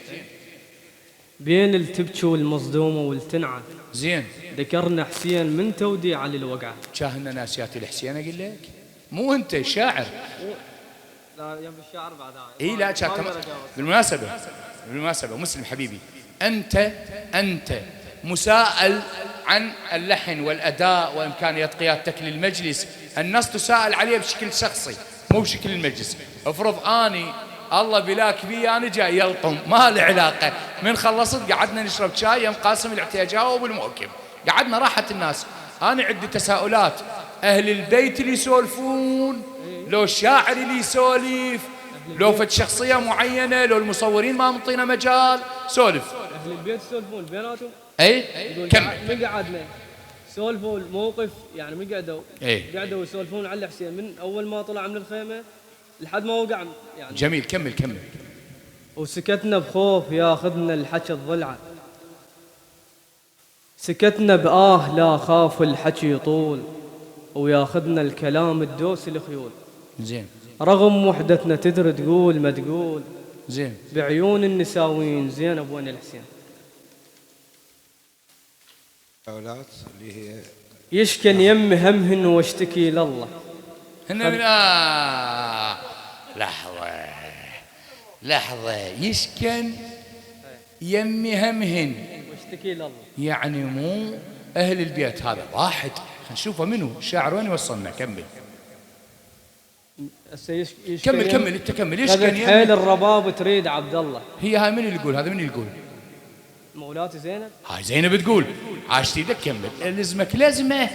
بين التبكي والمصدومة والتنعة. زين، ذكرنا حسين من توديع للوقعة. شاهدنا ناسيات الحسين أقول لك، مو أنت شاعر. لا يم الشعر بعد هذا. إيه لا بالمناسبة مسلم حبيبي، أنت مساءل عن اللحن والأداء وإمكانية قيادتك للمجلس. النص تساءل عليه بشكل شخصي مو بشكل المجلس. افرض أني الله بلاك بي أنا جاي يلطم، ما له علاقة. من خلصت قعدنا نشرب شاي يم قاسم العتيه جاوب الموكب، قعدنا راحة الناس. أنا عندي تساؤلات، أهل البيت اللي يسولفون، لو الشاعر اللي يسولف، لو فد شخصية معينة، لو المصورين ما منطينا مجال سولف. أهل البيت يسولفون بيناتهم. أي كمل. من قعدنا سولفوا الموقف، يعني من قعدوا قعدوا يسولفون على الحسين من أول ما طلع من الخيمة لحد ما وقع يعني. جميل، كمل. وسكتنا بخوف ياخذنا الحكي الضلعة، سكتنا لا خاف الحكي يطول، وياخذنا الكلام الدوس الخيول. زين. رغم وحدتنا تدري تقول ما تقول، زين. بعيون النساوين زينب وين الحسين. أولاد اللي هي يشكن يم همهن واشتكي لله. لحظة يشكن يمي همهن واشتكي لله، يعني مو أهل البيت، هذا واحد. نشوفه منه الشاعر وين يوصلنا. كمل كمل انت كمل. يشكن حيل الرباب تريد عبد الله. هي هاي من اللي يقول؟ هذا من اللي يقول؟ مولاتي زينب. هاي زينب تقول. عاش ايدك. كمل لزمك لزمه.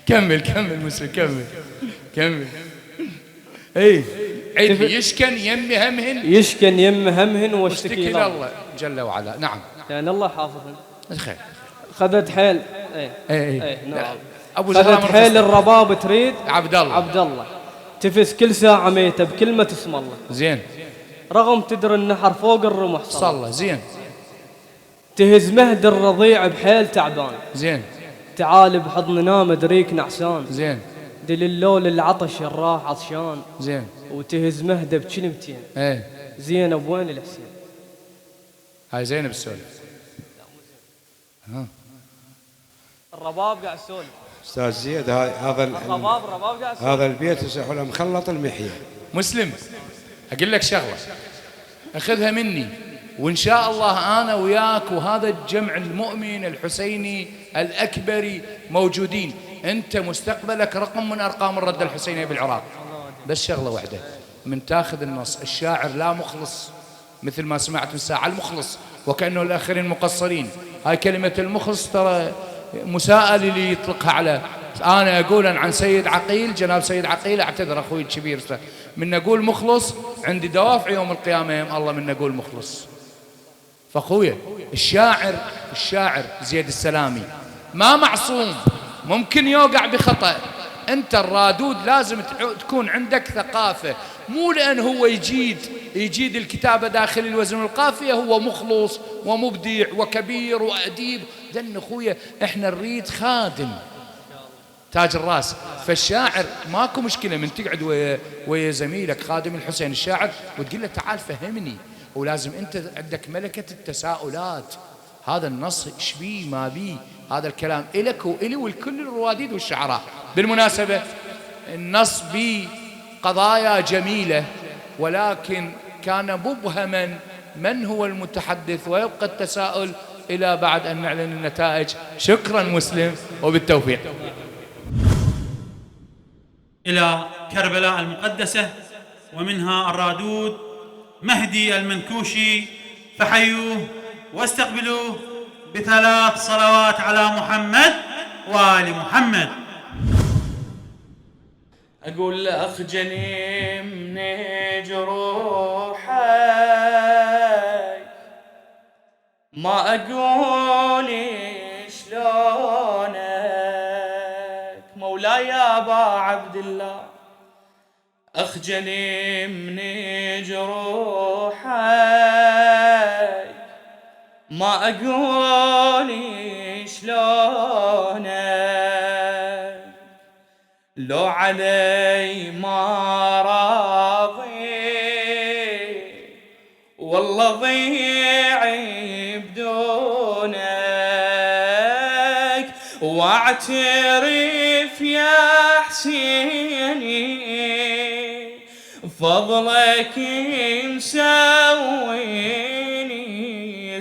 كمل مسلم كمل. اي عيد. يشكن يمي همهن. يشكن يم همهن واشتكي لله جل وعلا. نعم. لأن الله حافظهن. خير. خذت حيل. اي نعم. ابو خذت حيل الرباب تريد عبد الله. تفس كل ساعة ميتة بكلمة اسم الله. زين. رغم تدري النحر فوق الرمح صلى. زين. تهز مهد الرضيع بحيل تعبان. زين. تعال بحضننا مدريك نعسان. زين. دل اللول العطش الراح عطشان. زين. وتهز مهده بكلمتين. زينب وين الحسين. هاي زينب السولف. الرباب قاعد يسولف. أستاذ زياد هذا الرباب قاعد يسولف. هذا البيت يصيحوا له مخلط المحية. مسلم أقول لك شغلة أخذها مني، وإن شاء الله أنا وياك وهذا الجمع المؤمن الحسيني الأكبري موجودين. أنت مستقبلك رقم من أرقام الردة الحسينية بالعراق. بس شغلة واحدة، من تاخذ النص الشاعر لا مخلص، مثل ما سمعت من ساعة المخلص وكأنه الآخرين مقصرين. هاي كلمة المخلص ترى مساءل اللي يطلقها على أنا أقول عن سيد عقيل، جناب سيد عقيل، أعتذر أخوي الكبير، من نقول مخلص عندي دوافع يوم القيامة يا الله من نقول مخلص. فأخويا الشاعر زيد السلامي ما معصوم، ممكن يوقع بخطأ. أنت الرادود لازم تكون عندك ثقافة، مو لأن هو يجيد الكتابة داخل الوزن والقافية هو مخلص ومبدع وكبير وأديب. لأن أخويا إحنا نريد خادم تاج الراس. فالشاعر ماكو مشكلة من تقعد ويا زميلك خادم الحسين الشاعر وتقول له تعال فهمني، ولازم أنت عندك ملكة التساؤلات. هذا النص إيش بيه ما بيه، هذا الكلام إلك وإلي والكل الرواديد والشعراء. بالمناسبة النص بيه قضايا جميلة، ولكن كان مبهما من هو المتحدث، ويبقى التساؤل إلى بعد أن نعلن النتائج. شكرا مسلم وبالتوفيق. إلى كربلاء المقدسة ومنها الرادود مهدي المنكوشي، فحيوه واستقبلوه ب3 صلوات على محمد وآل محمد. أقول لأخ جني من جروحي ما أقول شلونك مولاي يا أبا عبد الله. أخ جني من جروحي ما أقول شلونك لو علي ما راضي والله ضيعي بدونك، واعترف يا حسيني فضلك مسويني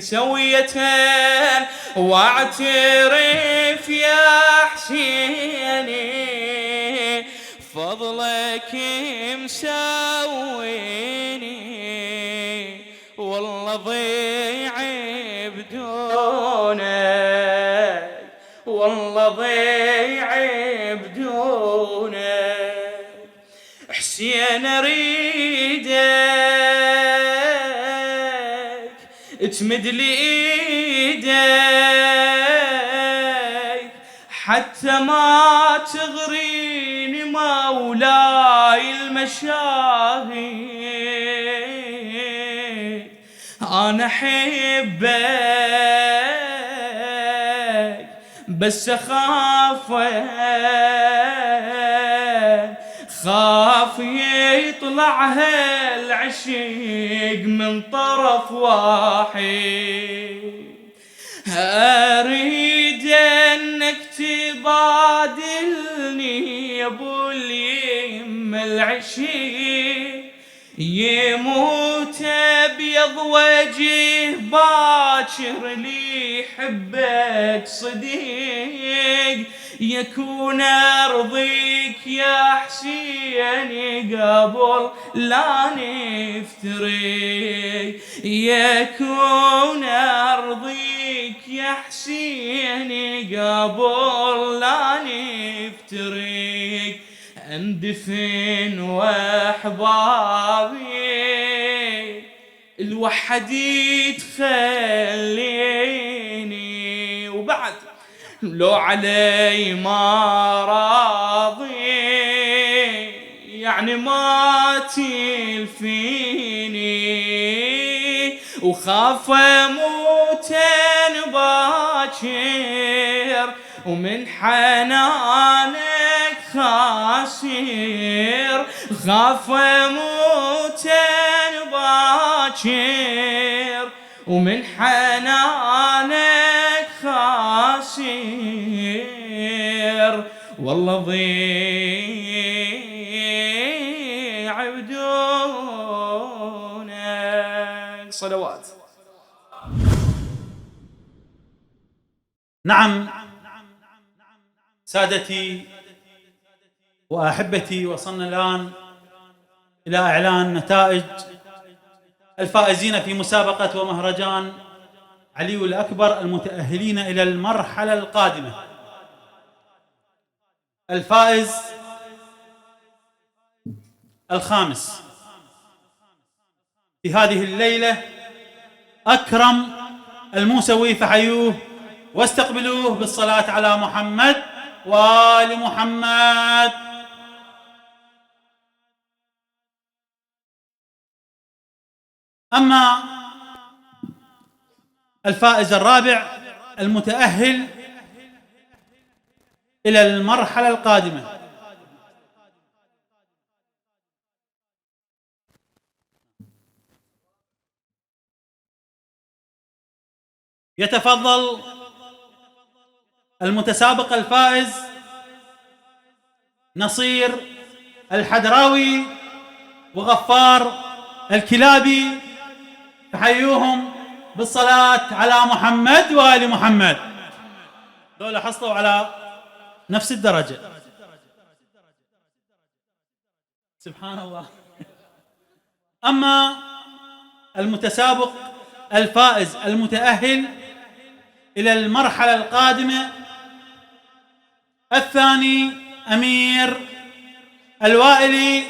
سوية، واعترف يا حسيني فضلك مسويني والله ضيعي بدونك، والله ضيعي بدونك. حسين اريدك تمد لي ايدك حتى ما تغريني مولاي المشاهير، أنا أحبك بس خاف يطلع هالعشق من طرف واحد. أريد أنك تبادلني يا أبو اليم العشق، يموت أبيض وجه باكر لي يحبك صديق، يكون أرضيك يا حسين قبل لا نفترق، يكون أرضيك يا حسين قبل لا نفترق، اندفن واحبابي الوحد تخليني، وبعد لو علي ما راضي يعني ما تلفيني، وخاف اموت باكر ومن حنانك خاسر، خاف اموت باكر ومن حنانك خاسر، والله ضيع بدونك. صلوات. نعم سادتي وأحبتي، وصلنا الآن إلى إعلان نتائج الفائزين في مسابقة ومهرجان علي الأكبر المتأهلين إلى المرحلة القادمة. الفائز الخامس في هذه الليلة أكرم الموسوي، فحيوه واستقبلوه بالصلاة على محمد وآل محمد. أما الفائز الرابع المتأهل إلى المرحلة القادمة، يتفضل المتسابق الفائز نصير الحدراوي وغفار الكلابي، تحيوهم بالصلاة على محمد وآل محمد. دول حصلوا على نفس الدرجة، سبحان الله. أما المتسابق الفائز المتأهل إلى المرحلة القادمة الثاني أمير الوائلي،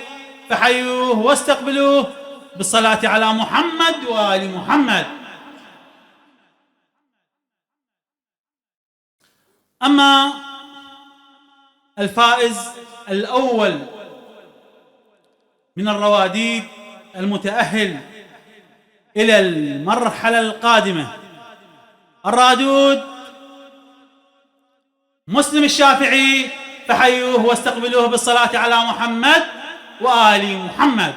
فحيوه واستقبلوه بالصلاة على محمد وآل محمد. أما الفائز الأول من الرواديد المتأهل إلى المرحلة القادمة الرادود مسلم الشافعي، فحيوه واستقبلوه بالصلاة على محمد وآل محمد.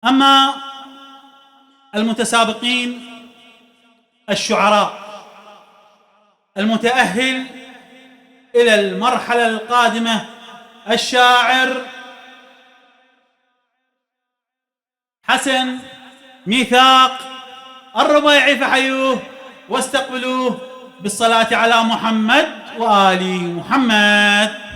أما المتسابقين الشعراء المتأهل إلى المرحلة القادمة الشاعر حسن ميثاق الربيعي، فحيوه واستقبلوه بالصلاة على محمد وآل محمد.